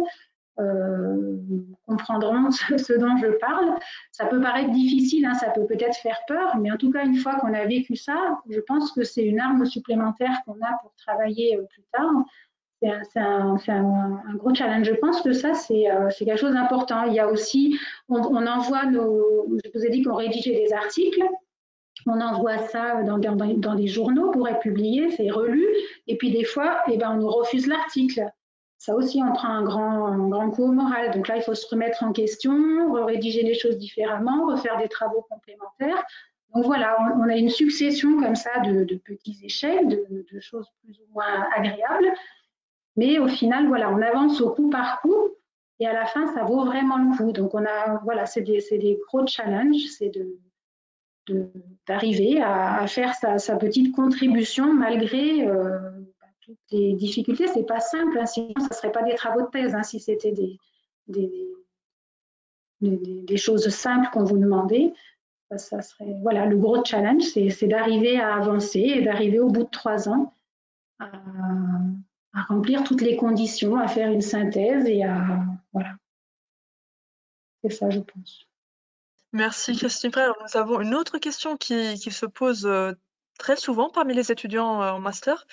comprendront ce dont je parle. Ça peut paraître difficile, hein, ça peut peut-être faire peur, mais en tout cas, une fois qu'on a vécu ça, je pense que c'est une arme supplémentaire qu'on a pour travailler plus tard. C'est un gros challenge. Je pense que ça, c'est quelque chose d'important. Il y a aussi, on envoie je vous ai dit qu'on rédigeait des articles, on envoie ça dans des journaux pour être publié, c'est relu, et puis des fois, on nous refuse l'article. Ça aussi, on prend un grand coup au moral. Donc là, il faut se remettre en question, rédiger les choses différemment, refaire des travaux complémentaires. Donc voilà, on a une succession comme ça de petits échecs, de choses plus ou moins agréables. Mais au final, voilà, on avance au coup par coup et à la fin, ça vaut vraiment le coup. Donc c'est des gros challenges, c'est d'arriver à faire sa petite contribution malgré toutes les difficultés. C'est pas simple, hein, sinon ça serait pas des travaux de thèse, hein, si c'était des choses simples qu'on vous demandait. Ça serait, voilà, le gros challenge, c'est d'arriver à avancer et d'arriver au bout de 3 ans à remplir toutes les conditions, à faire une synthèse et voilà. C'est ça, je pense. Merci Christine Prel. Alors, nous avons une autre question qui se pose très souvent parmi les étudiants en master.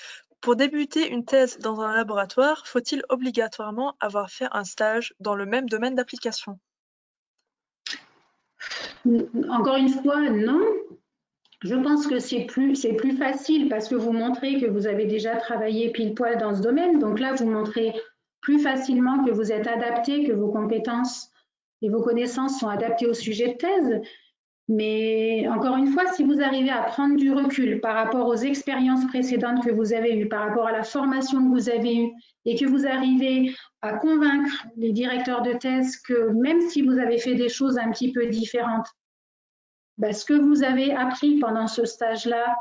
Pour débuter une thèse dans un laboratoire, faut-il obligatoirement avoir fait un stage dans le même domaine d'application? Encore une fois, non. Je pense que c'est plus facile parce que vous montrez que vous avez déjà travaillé pile poil dans ce domaine. Donc là, vous montrez plus facilement que vous êtes adapté, que vos compétences et vos connaissances sont adaptées au sujet de thèse. Mais encore une fois, si vous arrivez à prendre du recul par rapport aux expériences précédentes que vous avez eues, par rapport à la formation que vous avez eue, et que vous arrivez à convaincre les directeurs de thèse que même si vous avez fait des choses un petit peu différentes, ce que vous avez appris pendant ce stage-là,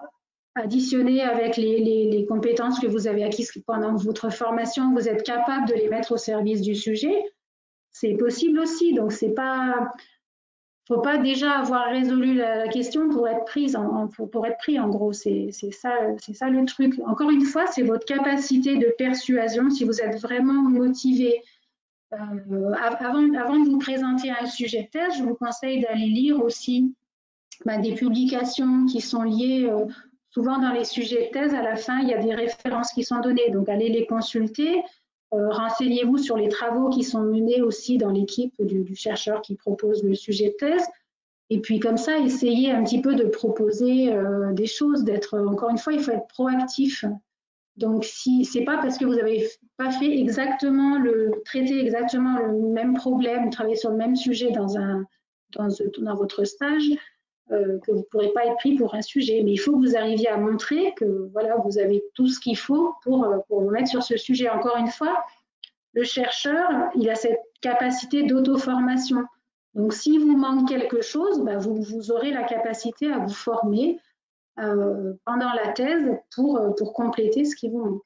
additionné avec les compétences que vous avez acquises pendant votre formation, vous êtes capable de les mettre au service du sujet, c'est possible aussi. Donc, c'est pas, faut pas déjà avoir résolu la question pour être prise pour être pris en gros. C'est ça le truc. Encore une fois, c'est votre capacité de persuasion. Si vous êtes vraiment motivé, avant de vous présenter un sujet de thèse, je vous conseille d'aller lire aussi des publications qui sont liées. Souvent dans les sujets de thèse, à la fin, il y a des références qui sont données. Donc allez les consulter. Renseignez-vous sur les travaux qui sont menés aussi dans l'équipe du chercheur qui propose le sujet de thèse. Et puis comme ça, essayez un petit peu de proposer des choses, encore une fois, il faut être proactif. Donc si c'est pas parce que vous n'avez pas fait traité exactement le même problème, travaillé sur le même sujet dans votre stage, que vous ne pourrez pas être pris pour un sujet. Mais il faut que vous arriviez à montrer que voilà, vous avez tout ce qu'il faut pour vous mettre sur ce sujet. Encore une fois, le chercheur, il a cette capacité d'auto-formation. Donc, si vous manque quelque chose, vous aurez la capacité à vous former pendant la thèse pour compléter ce qui vous manque.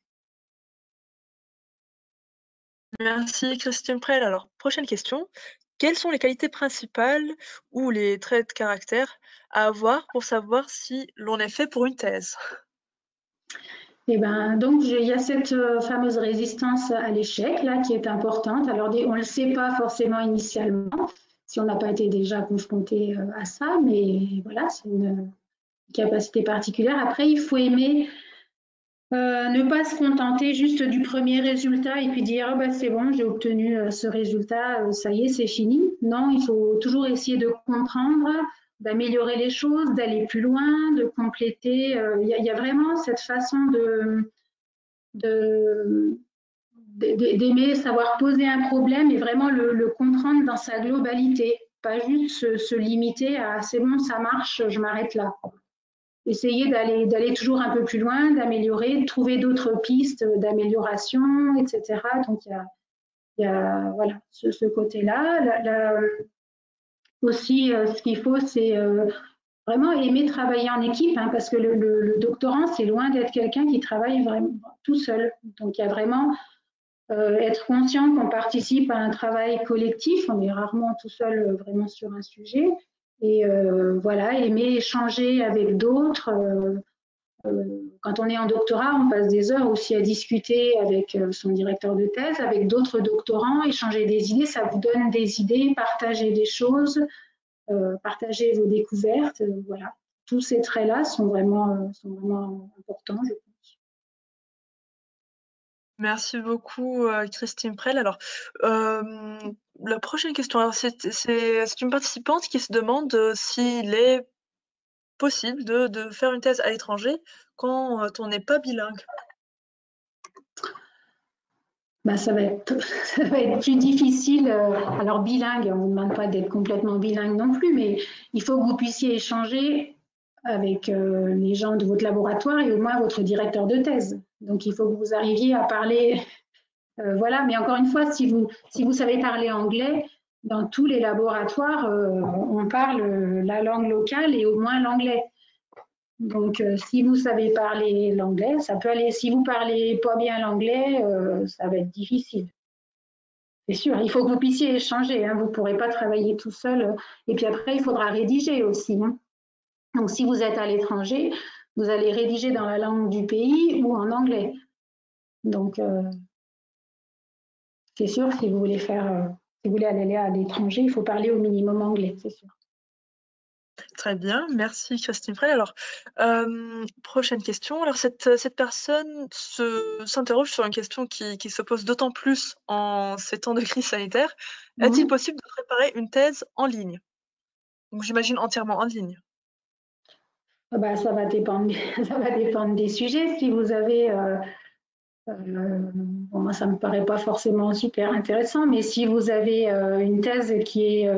Merci Christine Prel. Alors, prochaine question. Quelles sont les qualités principales ou les traits de caractère à avoir pour savoir si l'on est fait pour une thèse? Donc, il y a cette fameuse résistance à l'échec là qui est importante. Alors, on ne le sait pas forcément initialement si on n'a pas été déjà confronté à ça, mais voilà, c'est une capacité particulière. Après, il faut aimer ne pas se contenter juste du premier résultat et puis dire c'est bon, j'ai obtenu ce résultat, ça y est, c'est fini. Non, il faut toujours essayer de comprendre, d'améliorer les choses, d'aller plus loin, de compléter. Il y a vraiment cette façon d'aimer savoir poser un problème et vraiment le comprendre dans sa globalité, pas juste se limiter à c'est bon, ça marche, je m'arrête là. Essayer d'aller toujours un peu plus loin, d'améliorer, de trouver d'autres pistes d'amélioration, etc. Donc il y a voilà, ce côté-là. Aussi, ce qu'il faut, c'est vraiment aimer travailler en équipe, parce que le doctorant, c'est loin d'être quelqu'un qui travaille vraiment tout seul. Donc il y a vraiment être conscient qu'on participe à un travail collectif, on est rarement tout seul vraiment sur un sujet, et voilà, aimer échanger avec d'autres. Quand on est en doctorat, on passe des heures aussi à discuter avec son directeur de thèse, avec d'autres doctorants, échanger des idées, ça vous donne des idées, partager des choses, partager vos découvertes, voilà. Tous ces traits-là sont vraiment importants, je pense. Merci beaucoup, Christine Prel. Alors, la prochaine question, alors c'est une participante qui se demande s'il est possible de faire une thèse à l'étranger quand on n'est pas bilingue. Ça va être plus difficile. Alors bilingue, on ne vous demande pas d'être complètement bilingue non plus, mais il faut que vous puissiez échanger avec les gens de votre laboratoire et au moins votre directeur de thèse. Donc il faut que vous arriviez à parler, voilà. Mais encore une fois, si vous savez parler anglais, dans tous les laboratoires, on parle la langue locale et au moins l'anglais. Donc, si vous savez parler l'anglais, ça peut aller. Si vous parlez pas bien l'anglais, ça va être difficile. C'est sûr, il faut que vous puissiez échanger. Vous ne pourrez pas travailler tout seul. Et puis après, il faudra rédiger aussi. Donc, si vous êtes à l'étranger, vous allez rédiger dans la langue du pays ou en anglais. Donc, c'est sûr, si vous voulez aller à l'étranger, il faut parler au minimum anglais, c'est sûr. Très bien, merci Christine Prel. Alors, prochaine question. Alors cette personne s'interroge sur une question qui se pose d'autant plus en ces temps de crise sanitaire. Est-il possible de préparer une thèse en ligne? Donc j'imagine entièrement en ligne. Ça va dépendre, ça va dépendre des sujets. Si vous avez, moi ça me paraît pas forcément super intéressant, mais si vous avez une thèse qui est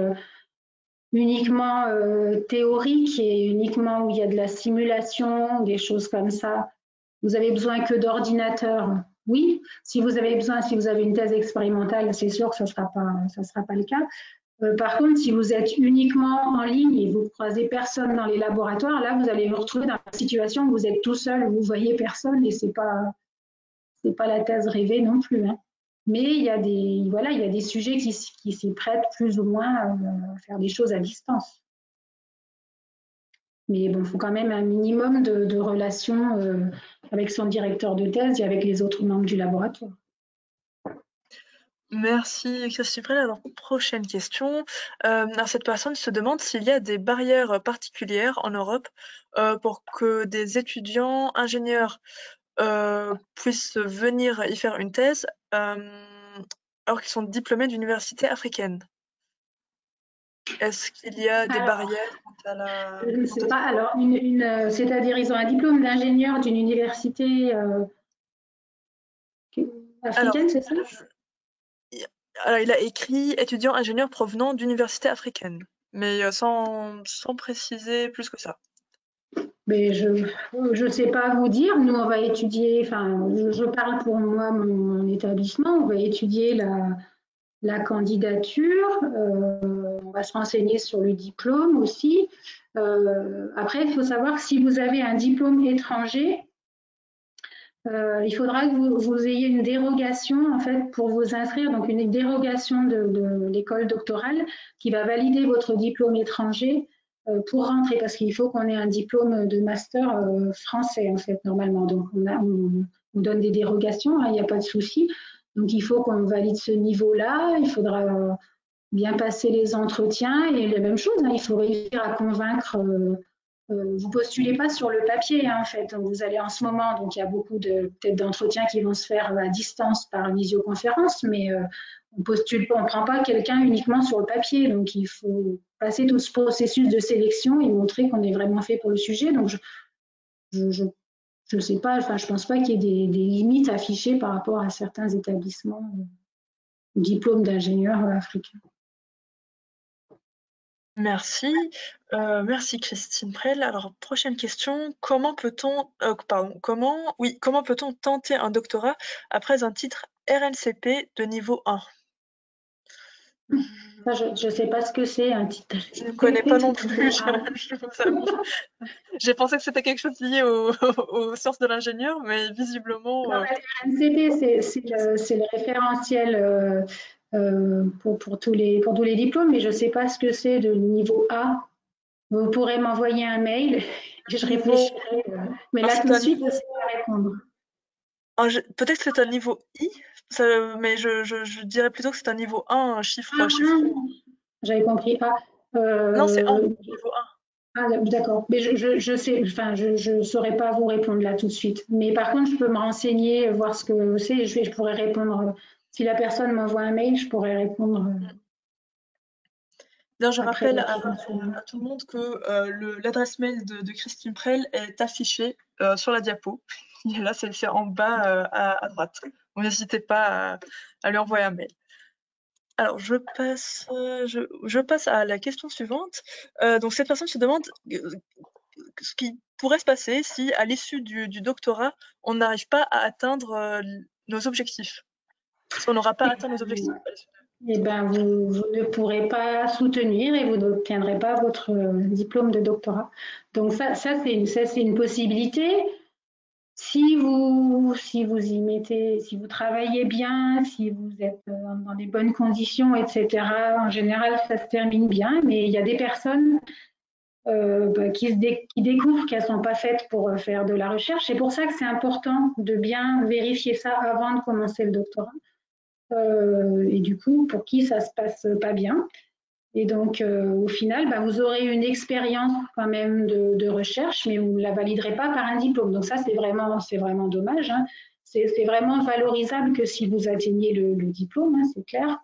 uniquement théorique et uniquement où il y a de la simulation, des choses comme ça, vous avez besoin que d'ordinateur. Oui, si vous avez une thèse expérimentale, c'est sûr que ça sera pas le cas. Par contre, si vous êtes uniquement en ligne et vous ne croisez personne dans les laboratoires, là, vous allez vous retrouver dans la situation où vous êtes tout seul, vous ne voyez personne et c'est pas la thèse rêvée non plus. Hein. Mais il y a des sujets qui s'y prêtent plus ou moins à faire des choses à distance. Mais bon, il faut quand même un minimum de relations avec son directeur de thèse et avec les autres membres du laboratoire. Merci Christine Prel. Alors, prochaine question. Alors, cette personne se demande s'il y a des barrières particulières en Europe pour que des étudiants ingénieurs puissent venir y faire une thèse alors qu'ils sont diplômés d'universités africaines. Est-ce qu'il y a des barrières quant à la... Je ne sais pas. Alors, c'est-à-dire, ils ont un diplôme d'ingénieur d'une université africaine, c'est ça? Alors, il a écrit étudiant ingénieur provenant d'universités africaines, mais sans préciser plus que ça. Mais je sais pas vous dire. Nous, on va étudier, enfin, je parle pour moi, mon établissement, on va étudier la candidature, on va se renseigner sur le diplôme aussi. Après, il faut savoir que si vous avez un diplôme étranger, il faudra que vous ayez une dérogation en fait pour vous inscrire, donc une dérogation de l'école doctorale qui va valider votre diplôme étranger pour rentrer, parce qu'il faut qu'on ait un diplôme de master français en fait normalement. Donc on donne des dérogations, hein, il n'y a pas de souci. Donc il faut qu'on valide ce niveau-là, il faudra bien passer les entretiens et la même chose, hein, il faut réussir à convaincre. Vous postulez pas sur le papier hein, en fait. Donc, vous allez en ce moment, donc il y a beaucoup peut-être d'entretiens qui vont se faire à distance par visioconférence, mais on postule pas, on prend pas quelqu'un uniquement sur le papier. Donc il faut passer tout ce processus de sélection et montrer qu'on est vraiment fait pour le sujet. Donc je sais pas, enfin je pense pas qu'il y ait des limites affichées par rapport à certains établissements diplômes d'ingénieurs africains. Merci. Merci Christine Prel. Alors, prochaine question. Comment peut-on tenter un doctorat après un titre RNCP de niveau 1? Je ne sais pas ce que c'est un titre. Je ne connais pas non plus, je vous avoue. J'ai pensé que c'était quelque chose lié aux sciences de l'ingénieur, mais visiblement... RNCP, c'est le référentiel pour tous les diplômes, mais je ne sais pas ce que c'est de niveau A. Vous pourrez m'envoyer un mail et je réfléchirai. Mais là, tout de suite, je ne sais pas répondre. Peut-être que c'est un niveau I, mais je dirais plutôt que c'est un niveau 1, un chiffre. J'avais compris A. Non, c'est 1, niveau 1. Ah, d'accord. Mais je sais, enfin, je saurais pas vous répondre là tout de suite. Mais par contre, je peux me renseigner, voir ce que c'est, et je pourrais répondre. Si la personne m'envoie un mail, je pourrais répondre. D'ailleurs, je rappelle à tout le monde que l'adresse mail de Christine Prel est affichée sur la diapo. Et là, c'est en bas à droite. Donc, n'hésitez pas à lui envoyer un mail. Alors, je passe à la question suivante. Donc, cette personne se demande ce qui pourrait se passer si, à l'issue du doctorat, on n'arrive pas à atteindre nos objectifs. Si on n'aura pas atteint nos objectifs. Eh bien, vous ne pourrez pas soutenir et vous n'obtiendrez pas votre diplôme de doctorat. Donc, ça c'est une possibilité. Si vous y mettez, si vous travaillez bien, si vous êtes dans des bonnes conditions, etc., en général, ça se termine bien. Mais il y a des personnes qui découvrent qu'elles ne sont pas faites pour faire de la recherche. C'est pour ça que c'est important de bien vérifier ça avant de commencer le doctorat. Et du coup, pour qui ça se passe pas bien. Et donc, au final, vous aurez une expérience quand même de recherche, mais vous ne la validerez pas par un diplôme. Donc ça, c'est vraiment dommage. Hein. C'est vraiment valorisable que si vous atteignez le diplôme, hein, c'est clair.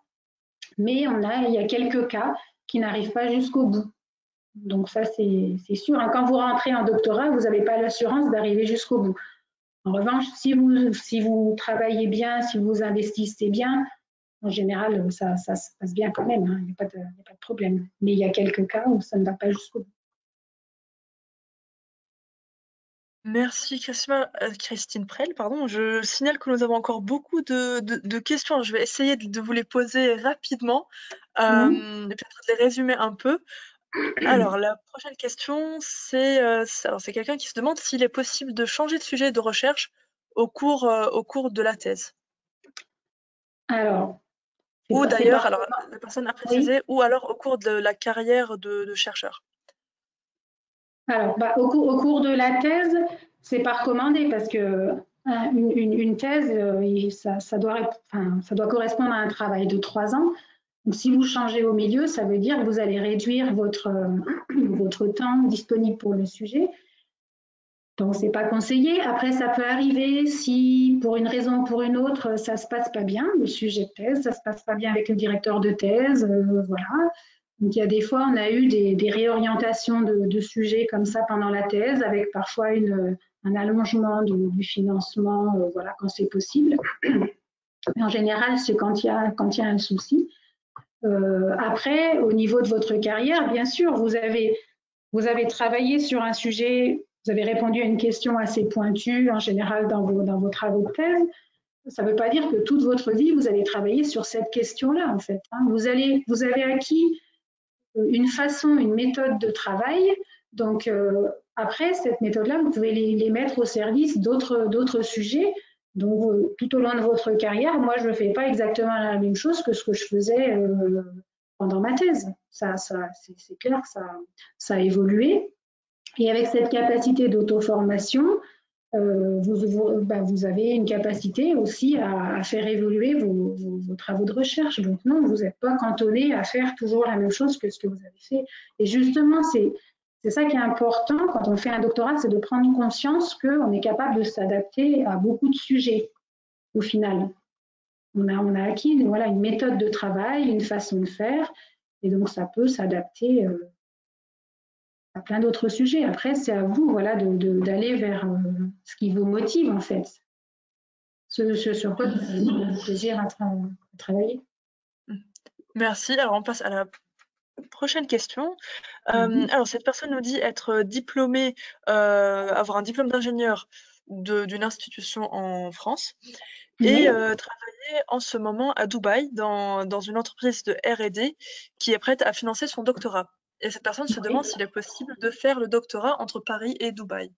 Mais il y a quelques cas qui n'arrivent pas jusqu'au bout. Donc ça, c'est sûr. Hein. Quand vous rentrez en doctorat, vous n'avez pas l'assurance d'arriver jusqu'au bout. En revanche, si vous travaillez bien, si vous investissez bien, En général, ça se passe bien quand même, hein, il n'y a, a pas de problème. Mais il y a quelques cas où ça ne va pas jusqu'au bout. Merci Christine Prel, pardon. Je signale que nous avons encore beaucoup de questions. Je vais essayer de vous les poser rapidement, et peut-être de les résumer un peu. Alors, la prochaine question, c'est quelqu'un qui se demande s'il est possible de changer de sujet de recherche au cours de la thèse. Alors, Ou c'est d'ailleurs, par... alors la personne a Oui. précisé, ou alors au cours de la carrière de chercheur. Alors, au cours de la thèse, c'est pas recommandé parce que une thèse, ça doit correspondre à un travail de 3 ans. Donc, si vous changez au milieu, ça veut dire que vous allez réduire votre temps disponible pour le sujet. Donc, c'est pas conseillé. Après, ça peut arriver si, pour une raison ou pour une autre, ça se passe pas bien, le sujet de thèse, ça se passe pas bien avec le directeur de thèse, voilà. Donc, il y a des fois, on a eu des réorientations de sujets comme ça pendant la thèse, avec parfois un allongement du financement, voilà, quand c'est possible. Mais en général, c'est quand il y a un souci. Après, au niveau de votre carrière, bien sûr, vous avez travaillé sur un sujet, vous avez répondu à une question assez pointue, en général dans vos travaux de thèse. Ça ne veut pas dire que toute votre vie, vous allez travailler sur cette question-là, en fait. Vous avez acquis une façon, une méthode de travail. Donc, après, cette méthode-là, vous pouvez les mettre au service d'autres sujets. Donc, tout au long de votre carrière, moi, je ne fais pas exactement la même chose que ce que je faisais pendant ma thèse. C'est clair que ça a évolué. Et avec cette capacité d'auto-formation, vous avez une capacité aussi à faire évoluer vos travaux de recherche. Donc non, vous n'êtes pas cantonné à faire toujours la même chose que ce que vous avez fait. Et justement, c'est ça qui est important quand on fait un doctorat, c'est de prendre conscience qu'on est capable de s'adapter à beaucoup de sujets au final. On a acquis voilà, une méthode de travail, une façon de faire, et donc ça peut s'adapter à plein d'autres sujets. Après, c'est à vous voilà, d'aller vers ce qui vous motive en fait, ce sur quoi vous avez plaisir à travailler. Merci. Alors, on passe à la prochaine question. Alors, cette personne nous dit être diplômée, avoir un diplôme d'ingénieur d'une institution en France et Oui. travailler en ce moment à Dubaï dans une entreprise de R&D qui est prête à financer son doctorat. Et cette personne se demande s'il est possible de faire le doctorat entre Paris et Dubaï.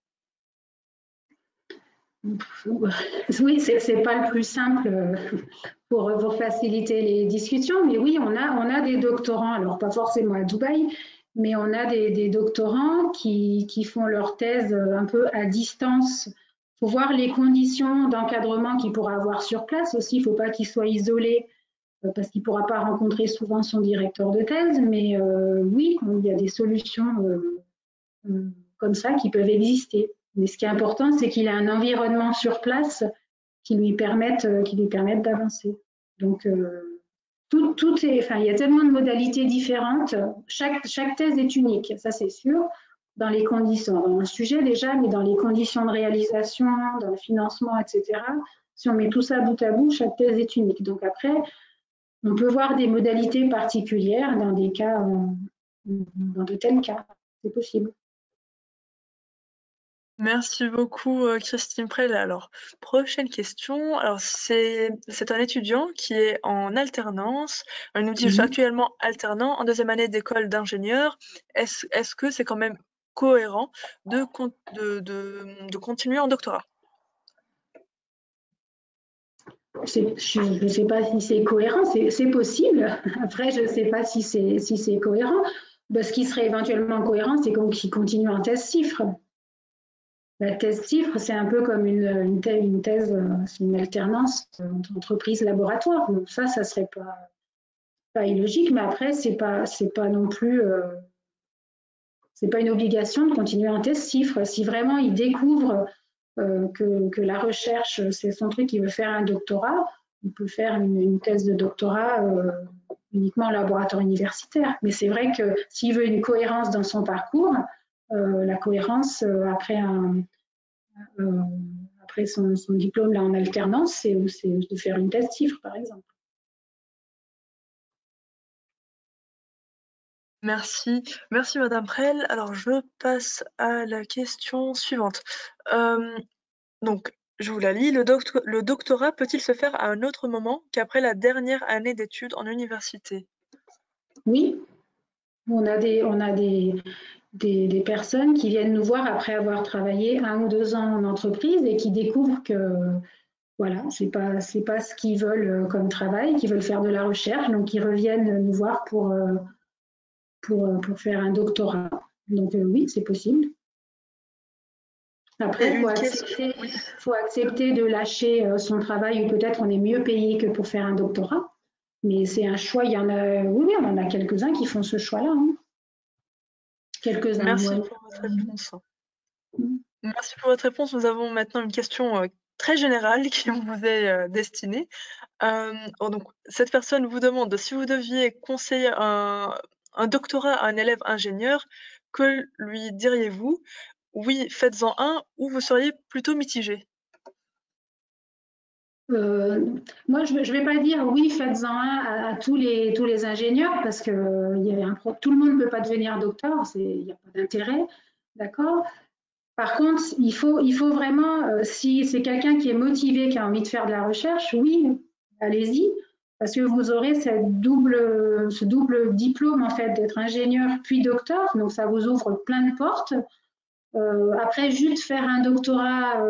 Oui, c'est pas le plus simple pour faciliter les discussions, mais oui, on a des doctorants, alors pas forcément à Dubaï, mais on a des doctorants qui font leur thèse un peu à distance. Il faut voir les conditions d'encadrement qu'il pourra avoir sur place aussi. Il ne faut pas qu'il soit isolé parce qu'il ne pourra pas rencontrer souvent son directeur de thèse, mais oui, il y a des solutions comme ça qui peuvent exister. Mais ce qui est important, c'est qu'il ait un environnement sur place qui lui permette d'avancer. Donc, tout est, enfin, il y a tellement de modalités différentes. Chaque thèse est unique, ça c'est sûr, dans les conditions, dans le sujet déjà, mais dans les conditions de réalisation, dans le financement, etc. Si on met tout ça bout à bout, chaque thèse est unique. Donc après, on peut voir des modalités particulières dans des cas, dans de tels cas. C'est possible. Merci beaucoup, Christine Prel. Alors, prochaine question. Alors, c'est un étudiant qui est en alternance. Il nous dit: «Je suis actuellement alternant en deuxième année d'école d'ingénieur. Est-ce que c'est quand même cohérent de continuer en doctorat?» Je ne sais pas si c'est cohérent, c'est possible. Après, je ne sais pas si c'est cohérent. Ce qui serait éventuellement cohérent, c'est qu'il continue en thèse CIFRE. La thèse CIFRE, c'est un peu comme une thèse, c'est une alternance entre entreprise-laboratoire. Donc ça serait pas illogique, mais après, c'est pas non plus, c'est pas une obligation de continuer en thèse CIFRE. Si vraiment il découvre que la recherche, c'est son truc, il veut faire un doctorat, il peut faire une thèse de doctorat uniquement en laboratoire universitaire. Mais c'est vrai que s'il veut une cohérence dans son parcours, la cohérence après son diplôme là, en alternance, c'est de faire une thèse CIFRE, par exemple. Merci. Merci Madame Prel. Alors je passe à la question suivante. Hem, donc je vous la lis. Le doctorat peut-il se faire à un autre moment qu'après la dernière année d'études en université? Oui, on a des personnes qui viennent nous voir après avoir travaillé 1 ou 2 ans en entreprise et qui découvrent que voilà, c'est pas ce qu'ils veulent comme travail, qu'ils veulent faire de la recherche, donc ils reviennent nous voir pour faire un doctorat. Donc oui, c'est possible. Et Après, il une question, oui. faut accepter de lâcher son travail, ou peut-être on est mieux payé que pour faire un doctorat. Mais c'est un choix, il y en a, oui, on en a quelques-uns qui font ce choix-là, hein. Quelques-uns, Merci ouais. pour votre réponse. Merci pour votre réponse. Nous avons maintenant une question, très générale qui vous est, destinée. Donc cette personne vous demande si vous deviez conseiller un doctorat à un élève ingénieur, que lui diriez-vous? Oui, faites-en un ou vous seriez plutôt mitigé? Euh, Moi, je ne vais pas dire oui, faites-en un à tous les ingénieurs, parce que tout le monde ne peut pas devenir docteur, il n'y a pas d'intérêt, d'accord? Par contre, il faut vraiment, si c'est quelqu'un qui est motivé, qui a envie de faire de la recherche, oui, allez-y, parce que vous aurez ce double diplôme en fait d'être ingénieur puis docteur, donc ça vous ouvre plein de portes. Après, juste faire un doctorat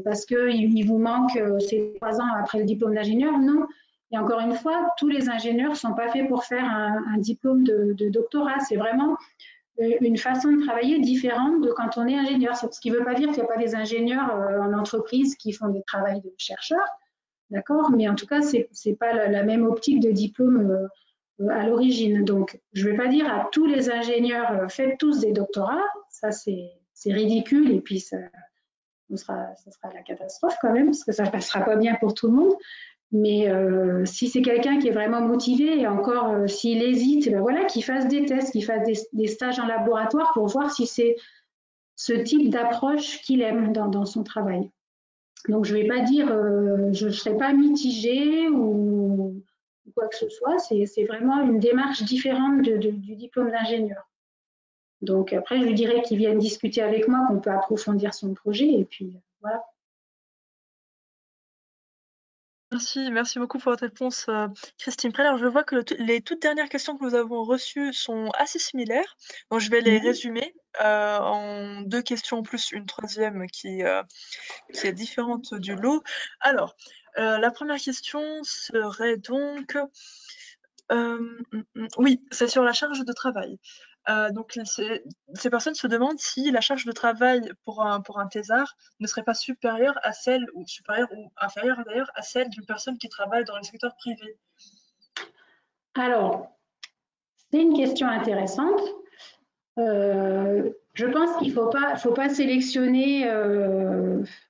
parce qu'il vous manque ces 3 ans après le diplôme d'ingénieur, non. Et encore une fois, tous les ingénieurs ne sont pas faits pour faire un diplôme de doctorat. C'est vraiment une façon de travailler différente de quand on est ingénieur. Ce qui ne veut pas dire qu'il n'y a pas des ingénieurs en entreprise qui font des travaux de chercheurs, d'accord? Mais en tout cas, ce n'est pas la même optique de diplôme à l'origine. Donc, je ne vais pas dire à tous les ingénieurs, faites tous des doctorats, ça c'est ridicule et puis ça sera la catastrophe quand même, parce que ça ne passera pas bien pour tout le monde. Mais si c'est quelqu'un qui est vraiment motivé, et encore s'il hésite, ben voilà, qu'il fasse des tests, qu'il fasse des stages en laboratoire pour voir si c'est ce type d'approche qu'il aime dans son travail. Donc je ne vais pas dire, je ne serai pas mitigée ou quoi que ce soit, c'est vraiment une démarche différente du diplôme d'ingénieur. Donc après, je lui dirais qu'il vienne discuter avec moi, qu'on peut approfondir son projet, et puis voilà. Merci beaucoup pour votre réponse, Christine Prel. Alors je vois que les toutes dernières questions que nous avons reçues sont assez similaires, donc je vais les résumer, en 2 questions plus une troisième qui est différente du lot. Alors, la première question serait donc, oui, c'est sur la charge de travail. Donc ces personnes se demandent si la charge de travail pour un thésard ne serait pas supérieure ou inférieure d'ailleurs à celle d'une personne qui travaille dans le secteur privé. Alors, c'est une question intéressante. Je pense qu'il ne faut pas sélectionner,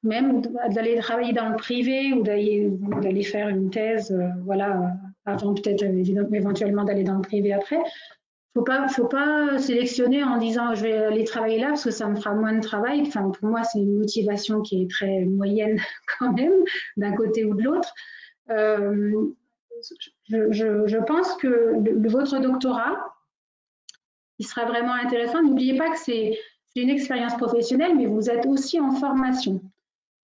même d'aller travailler dans le privé ou d'aller faire une thèse, voilà, avant peut-être éventuellement d'aller dans le privé après. Faut pas sélectionner en disant je vais aller travailler là parce que ça me fera moins de travail. Enfin, pour moi, c'est une motivation qui est très moyenne quand même, d'un côté ou de l'autre. Euh, je pense que votre doctorat, il sera vraiment intéressant. N'oubliez pas que c'est une expérience professionnelle, mais vous êtes aussi en formation.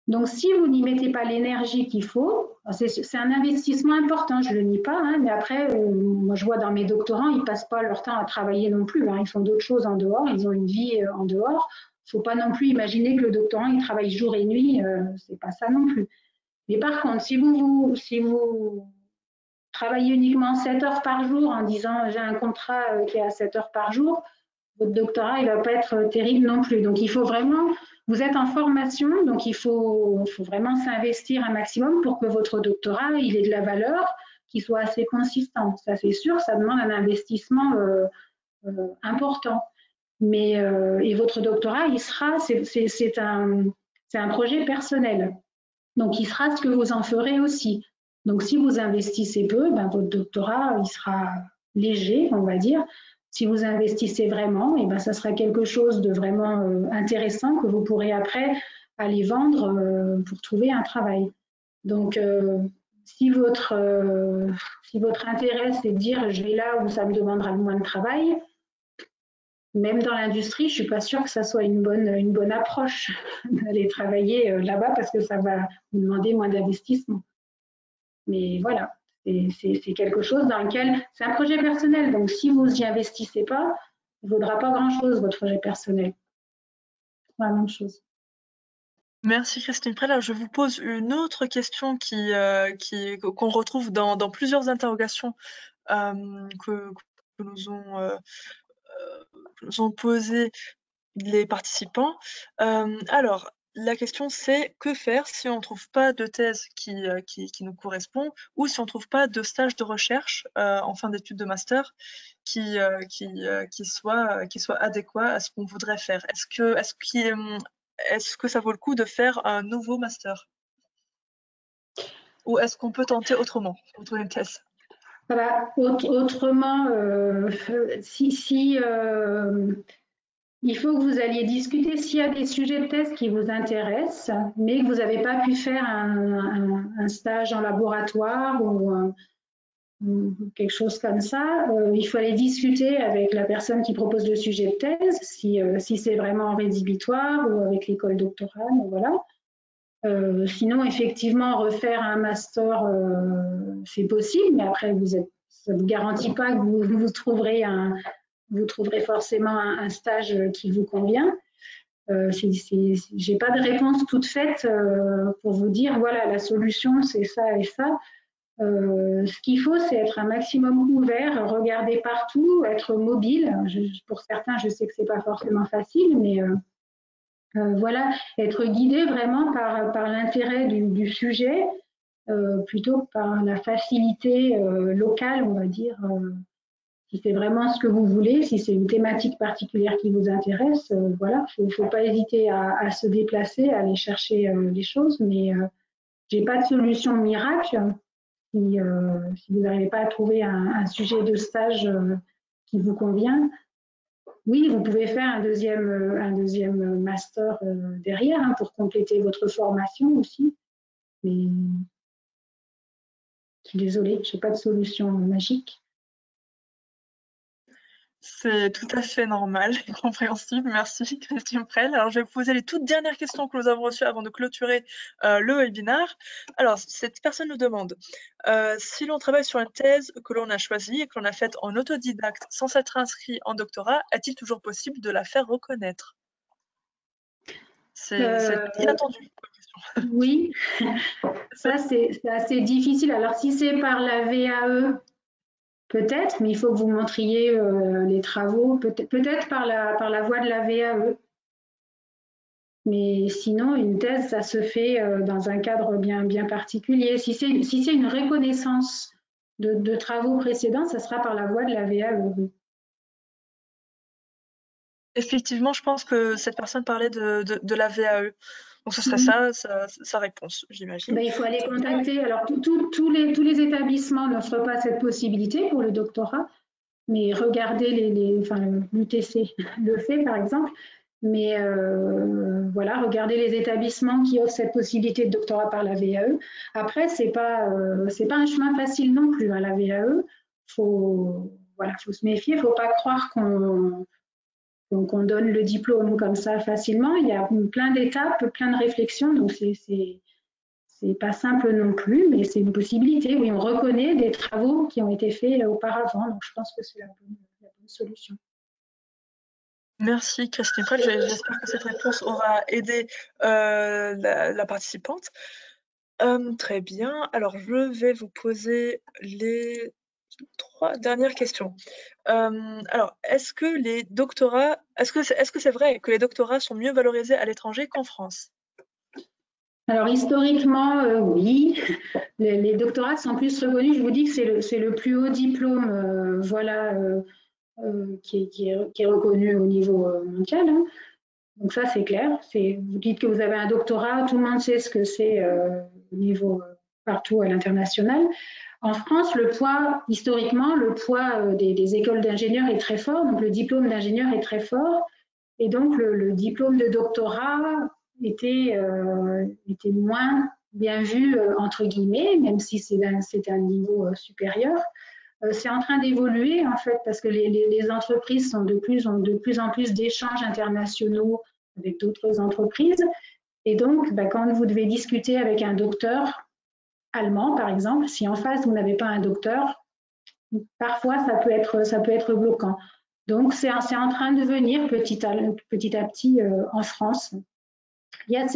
Donc, si vous n'y mettez pas l'énergie qu'il faut, c'est un investissement important, je ne le nie pas, hein, mais après, moi je vois dans mes doctorants, ils ne passent pas leur temps à travailler non plus, hein, ils font d'autres choses en dehors, ils ont une vie en dehors. Il ne faut pas non plus imaginer que le doctorant, il travaille jour et nuit, c'est pas ça non plus. Mais par contre, si vous travaillez uniquement 7 heures par jour en disant j'ai un contrat qui est à 7 heures par jour, votre doctorat, il ne va pas être terrible non plus. Donc, il faut vraiment, vous êtes en formation, donc il faut vraiment s'investir un maximum pour que votre doctorat, il ait de la valeur, qu'il soit assez consistant. Ça, c'est sûr, ça demande un investissement important. Mais, et votre doctorat, c'est un projet personnel. Donc, il sera ce que vous en ferez aussi. Donc, si vous investissez peu, ben, votre doctorat, il sera léger, on va dire. Si vous investissez vraiment, et ben, ça sera quelque chose de vraiment intéressant que vous pourrez après aller vendre pour trouver un travail. Donc, si votre intérêt, c'est de dire je vais là où ça me demandera le moins de travail, même dans l'industrie, je ne suis pas sûre que ça soit une bonne approche d'aller travailler là-bas parce que ça va vous demander moins d'investissement. Mais voilà, c'est quelque chose dans lequel c'est un projet personnel. Donc, si vous n'y investissez pas, il ne vaudra pas grand-chose, votre projet personnel. C'est la même chose. Merci Christine Prel. Alors, je vous pose une autre question qu'on retrouve dans plusieurs interrogations que nous ont posées les participants. Alors, la question c'est que faire si on ne trouve pas de thèse qui nous correspond ou si on ne trouve pas de stage de recherche en fin d'études de master qui soit adéquat à ce qu'on voudrait faire. Est-ce que ça vaut le coup de faire un nouveau master? Ou est-ce qu'on peut tenter autrement pour trouver une thèse? Voilà. Autrement, il faut que vous alliez discuter s'il y a des sujets de thèse qui vous intéressent, mais que vous n'avez pas pu faire un stage en laboratoire ou quelque chose comme ça. Il faut aller discuter avec la personne qui propose le sujet de thèse, si c'est vraiment rédhibitoire ou avec l'école doctorale. Voilà. Sinon, effectivement, refaire un master, c'est possible, mais après, ça ne vous garantit pas que vous trouverez forcément un stage qui vous convient. J'ai pas de réponse toute faite pour vous dire, voilà, la solution, c'est ça et ça. Ce qu'il faut, c'est être un maximum ouvert, regarder partout, être mobile. Pour certains, je sais que c'est pas forcément facile, mais voilà, être guidé vraiment par l'intérêt du sujet plutôt que par la facilité locale, on va dire. Si c'est vraiment ce que vous voulez, si c'est une thématique particulière qui vous intéresse, voilà, faut pas hésiter à se déplacer, à aller chercher les choses, mais j'ai pas de solution miracle. Si vous n'arrivez pas à trouver un sujet de stage qui vous convient, oui, vous pouvez faire un deuxième master derrière pour compléter votre formation aussi. Mais je suis désolée, je n'ai pas de solution magique. C'est tout à fait normal et compréhensible. Merci Christine Prel. Alors, je vais vous poser les toutes dernières questions que nous avons reçues avant de clôturer le webinaire. Alors, cette personne nous demande si l'on travaille sur une thèse que l'on a choisie et que l'on a faite en autodidacte sans s'être inscrit en doctorat, est-il toujours possible de la faire reconnaître? C'est inattendu comme question. Oui, ça c'est assez difficile. Alors, si c'est par la VAE, peut-être, mais il faut que vous montriez les travaux, peut-être par la voie de la VAE. Mais sinon, une thèse, ça se fait dans un cadre bien particulier. Si c'est une reconnaissance de travaux précédents, ça sera par la voie de la VAE. Effectivement, je pense que cette personne parlait de la VAE. Donc, ce serait sa réponse, j'imagine. Il faut aller contacter. Alors, tous les établissements n'offrent pas cette possibilité pour le doctorat, mais regardez l'UTC le fait, par exemple. Mais voilà, regardez les établissements qui offrent cette possibilité de doctorat par la VAE. Après, c'est pas un chemin facile non plus, la VAE. Faut se méfier. Faut pas croire qu'on donne le diplôme comme ça facilement. Il y a plein d'étapes, plein de réflexions. Donc c'est pas simple non plus, mais c'est une possibilité. Oui, on reconnaît des travaux qui ont été faits auparavant. Donc je pense que c'est la bonne solution. Merci Christine Prel. J'espère que cette réponse aura aidé la participante. Très bien. Alors, je vais vous poser les 3 dernières questions. Alors, est-ce que c'est vrai que les doctorats sont mieux valorisés à l'étranger qu'en France? Alors historiquement, oui, les doctorats sont plus reconnus. Je vous dis que c'est le plus haut diplôme, voilà, qui est reconnu au niveau mondial. Hein. Donc ça, c'est clair. Vous dites que vous avez un doctorat, tout le monde sait ce que c'est au niveau partout à l'international. En France, historiquement, le poids des écoles d'ingénieurs est très fort. Donc le diplôme d'ingénieur est très fort. Et donc le diplôme de doctorat était moins bien vu, entre guillemets, même si c'est un niveau supérieur. C'est en train d'évoluer, en fait, parce que les entreprises ont de plus en plus d'échanges internationaux avec d'autres entreprises. Et donc, quand vous devez discuter avec un docteur allemand, par exemple, si en face, vous n'avez pas un docteur, parfois, ça peut être bloquant. Donc, c'est en train de venir petit à petit en France. Il y a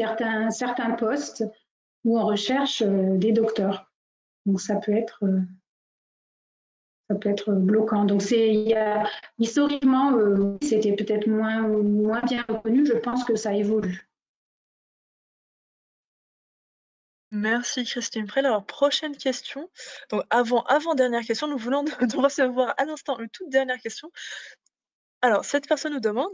certains postes où on recherche des docteurs. Donc, ça peut être bloquant. Donc, historiquement, c'était peut-être moins bien reconnu. Je pense que ça évolue. Merci Christine Prel. Alors, prochaine question. Donc, avant-dernière question, nous venons de recevoir à l'instant une toute dernière question. Alors, cette personne nous demande,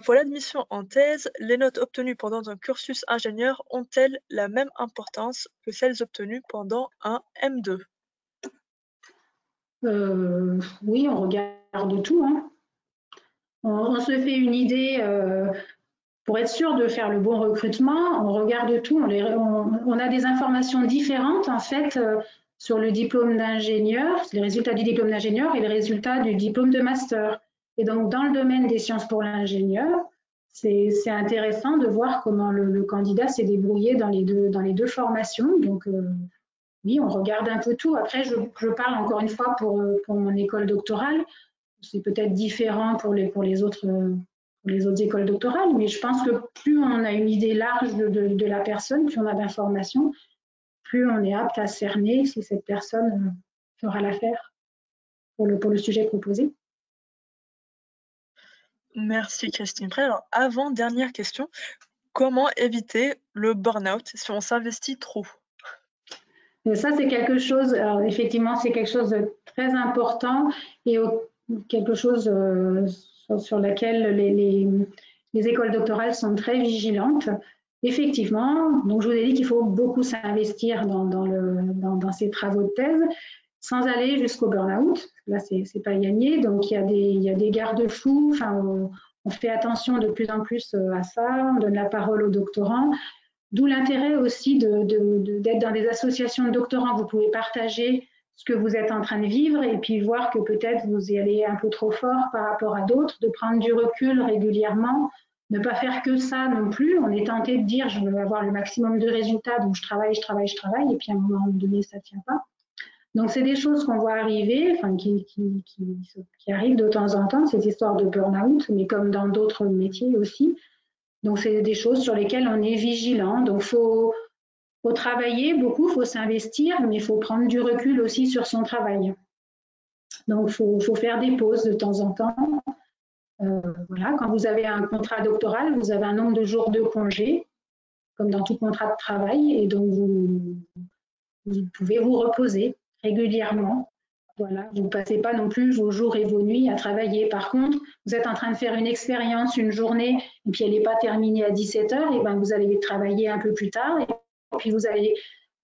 pour l'admission en thèse, les notes obtenues pendant un cursus ingénieur ont-elles la même importance que celles obtenues pendant un M2? Oui, on regarde tout, hein. On se fait une idée, pour être sûr de faire le bon recrutement, on regarde tout, on a des informations différentes en fait sur le diplôme d'ingénieur, les résultats du diplôme d'ingénieur et les résultats du diplôme de master. Et donc dans le domaine des sciences pour l'ingénieur, c'est intéressant de voir comment le candidat s'est débrouillé dans les deux formations. Donc oui, on regarde un peu tout. Après, je parle encore une fois pour mon école doctorale. C'est peut-être différent pour les autres écoles doctorales, mais je pense que plus on a une idée large de la personne, plus on a d'informations, plus on est apte à cerner si cette personne fera l'affaire pour le sujet proposé. Merci Christine Prel. Alors, avant-dernière question, comment éviter le burn-out si on s'investit trop? Et ça, c'est quelque chose, alors, effectivement, c'est quelque chose de très important et quelque chose sur laquelle les écoles doctorales sont très vigilantes. Effectivement, donc je vous ai dit qu'il faut beaucoup s'investir dans ces travaux de thèse sans aller jusqu'au burn-out. Là, c'est pas gagné. Donc, il y a des garde-fous. Enfin, on fait attention de plus en plus à ça. On donne la parole aux doctorants. D'où l'intérêt aussi d'être dans des associations de doctorants. Vous pouvez partager ce que vous êtes en train de vivre et puis voir que peut-être vous y allez un peu trop fort par rapport à d'autres, de prendre du recul régulièrement, ne pas faire que ça non plus. On est tenté de dire je veux avoir le maximum de résultats, donc je travaille, et puis à un moment donné, ça ne tient pas. Donc, c'est des choses qu'on voit arriver, enfin, qui arrivent de temps en temps, ces histoires de burn-out, mais comme dans d'autres métiers aussi. Donc, c'est des choses sur lesquelles on est vigilant. Donc, il faut travailler beaucoup, il faut s'investir, mais il faut prendre du recul aussi sur son travail. Donc, il faut faire des pauses de temps en temps. Voilà, quand vous avez un contrat doctoral, vous avez un nombre de jours de congé, comme dans tout contrat de travail, et donc vous pouvez vous reposer régulièrement. Voilà, vous ne passez pas non plus vos jours et vos nuits à travailler. Par contre, vous êtes en train de faire une expérience, une journée, et puis elle n'est pas terminée à 17h, et ben vous allez travailler un peu plus tard, et puis vous allez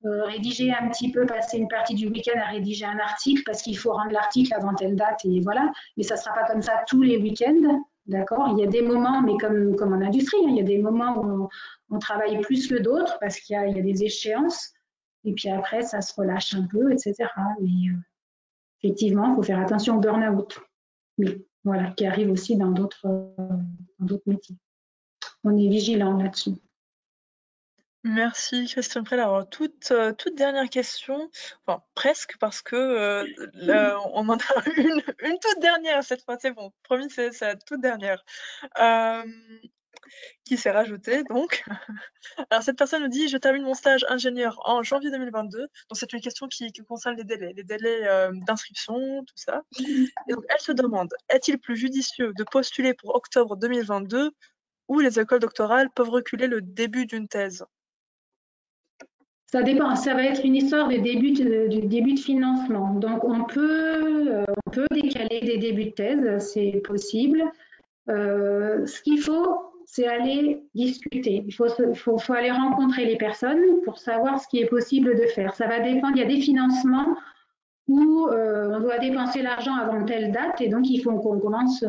rédiger un petit peu, passer une partie du week-end à rédiger un article, parce qu'il faut rendre l'article avant telle date, et voilà. Mais ça ne sera pas comme ça tous les week-ends, d'accord? Il y a des moments, mais comme en industrie, hein, il y a des moments où on travaille plus que d'autres, parce qu'il y a des échéances, et puis après, ça se relâche un peu, etc. Mais effectivement, il faut faire attention au burn-out, mais voilà, qui arrive aussi dans d'autres métiers. On est vigilant là-dessus. Merci Christine Prel. Alors, toute dernière question, enfin presque, parce que on en a une toute dernière cette fois, c'est bon, promis, c'est la toute dernière, qui s'est rajoutée donc. Alors cette personne nous dit: «Je termine mon stage ingénieur en janvier 2022». Donc c'est une question qui concerne les délais d'inscription, tout ça. Et donc elle se demande: «Est-il plus judicieux de postuler pour octobre 2022 ou les écoles doctorales peuvent reculer le début d'une thèse?» Ça dépend, ça va être une histoire du début de financement. Donc on peut décaler des débuts de thèse, c'est possible. Ce qu'il faut, c'est aller discuter. Il faut aller rencontrer les personnes pour savoir ce qui est possible de faire. Ça va dépendre, il y a des financements où on doit dépenser l'argent avant telle date et donc il faut qu'on commence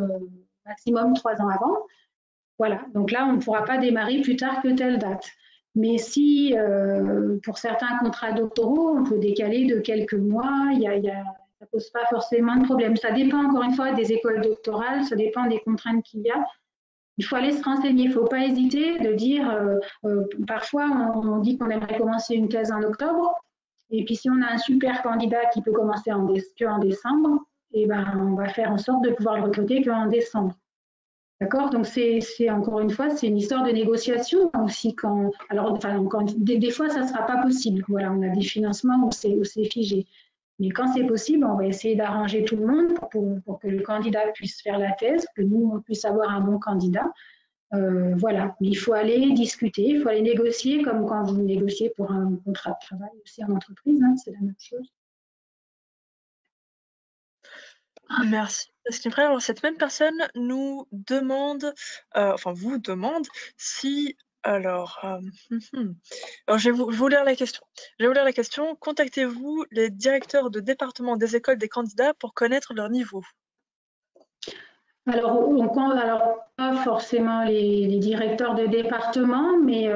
maximum 3 ans avant. Voilà, donc là, on ne pourra pas démarrer plus tard que telle date. Mais si, pour certains contrats doctoraux, on peut décaler de quelques mois, ça ne pose pas forcément de problème. Ça dépend encore une fois des écoles doctorales, ça dépend des contraintes qu'il y a. Il faut aller se renseigner, il ne faut pas hésiter de dire, parfois on dit qu'on aimerait commencer une thèse en octobre, et puis si on a un super candidat qui peut commencer qu'en décembre, et ben, on va faire en sorte de pouvoir le recruter qu'en décembre. D'accord. Donc, c'est encore une fois, c'est une histoire de négociation aussi. Alors, enfin, encore des fois, ça ne sera pas possible. Voilà, on a des financements où c'est figé. Mais quand c'est possible, on va essayer d'arranger tout le monde pour que le candidat puisse faire la thèse, que nous, on puisse avoir un bon candidat. Voilà. Mais il faut aller discuter, il faut aller négocier comme quand vous négociez pour un contrat de travail aussi en entreprise. Hein, c'est la même chose. Merci. Alors, cette même personne nous demande, enfin vous demande si alors, alors je vais vous lire la question. Je vais vous lire la question. Contactez-vous les directeurs de département des écoles des candidats pour connaître leur niveau? Alors, pas forcément les directeurs de département, mais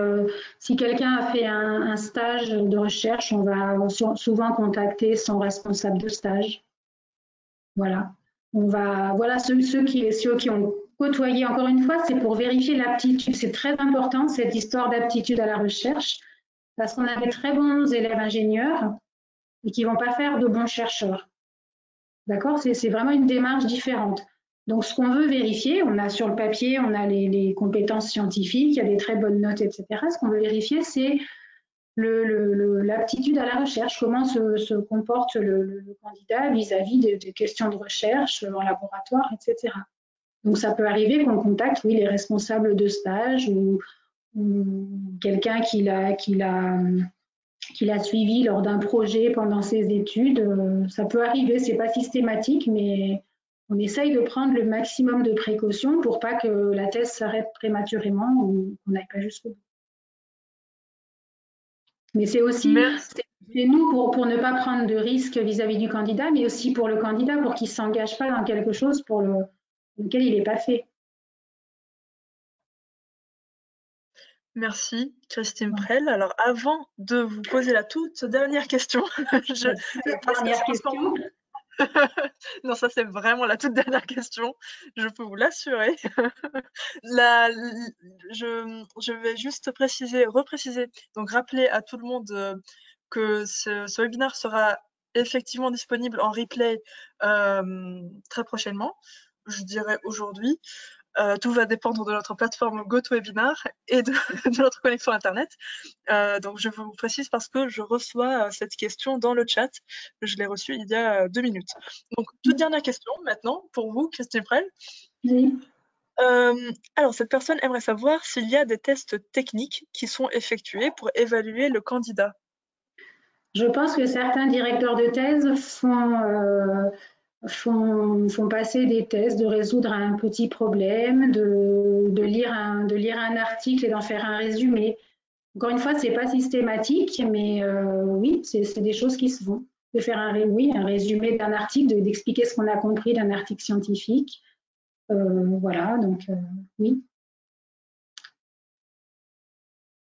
si quelqu'un a fait un stage de recherche, on va souvent contacter son responsable de stage. Voilà. Voilà, ceux qui ont côtoyé, encore une fois, c'est pour vérifier l'aptitude. C'est très important, cette histoire d'aptitude à la recherche, parce qu'on a des très bons élèves ingénieurs et qui ne vont pas faire de bons chercheurs. D'accord? C'est vraiment une démarche différente. Donc, ce qu'on veut vérifier, on a sur le papier, on a les compétences scientifiques, il y a des très bonnes notes, etc. Ce qu'on veut vérifier, c'est l'aptitude à la recherche, comment se comporte le candidat vis-à-vis des questions de recherche en laboratoire, etc. Donc, ça peut arriver qu'on contacte, oui, les responsables de stage ou quelqu'un qui l'a suivi lors d'un projet pendant ses études. Ça peut arriver, c'est pas systématique, mais on essaye de prendre le maximum de précautions pour pas que la thèse s'arrête prématurément ou qu'on n'aille pas jusqu'au bout. Mais c'est aussi nous pour ne pas prendre de risques vis-à-vis du candidat, mais aussi pour le candidat pour qu'il ne s'engage pas dans quelque chose pour lequel il n'est pas fait. Merci, Christine Prel. Alors, avant de vous poser la toute dernière question, non, ça c'est vraiment la toute dernière question, je peux vous l'assurer. Je vais juste repréciser, donc rappeler à tout le monde que ce webinaire sera effectivement disponible en replay très prochainement, je dirais aujourd'hui. Tout va dépendre de notre plateforme GoToWebinar et de notre connexion Internet. Donc, je vous précise parce que je reçois cette question dans le chat. Je l'ai reçue il y a 2 minutes. Donc, toute dernière question maintenant pour vous, Christine Prel. Oui. Alors, cette personne aimerait savoir s'il y a des tests techniques qui sont effectués pour évaluer le candidat. Je pense que certains directeurs de thèse font passer des tests, de résoudre un petit problème, de lire un article et d'en faire un résumé. Encore une fois, ce n'est pas systématique, mais oui, c'est des choses qui se font. De faire un résumé d'un article, d'expliquer ce qu'on a compris d'un article scientifique. Voilà, donc oui.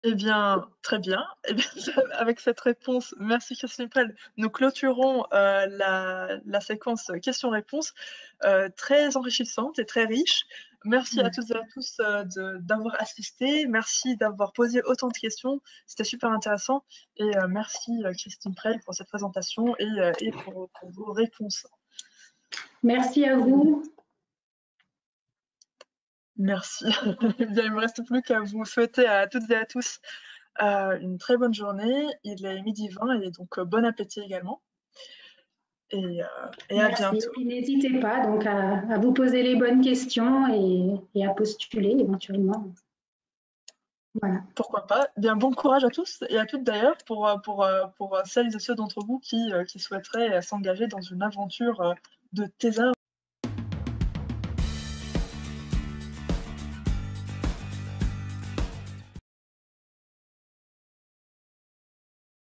Eh bien, très bien. Eh bien, avec cette réponse, merci Christine Prel, nous clôturons la séquence questions-réponses très enrichissante et très riche. Merci à toutes et à tous d'avoir assisté. Merci d'avoir posé autant de questions. C'était super intéressant. Et merci Christine Prel pour cette présentation et pour vos réponses. Merci à vous. Merci. Eh bien, il ne me reste plus qu'à vous souhaiter à toutes et à tous une très bonne journée. Il est 12h20 et donc bon appétit également. Et à bientôt. Et n'hésitez pas donc à vous poser les bonnes questions et à postuler éventuellement. Voilà. Pourquoi pas. Bien, bon courage à tous et à toutes d'ailleurs pour celles et ceux d'entre vous qui souhaiteraient s'engager dans une aventure de thésard.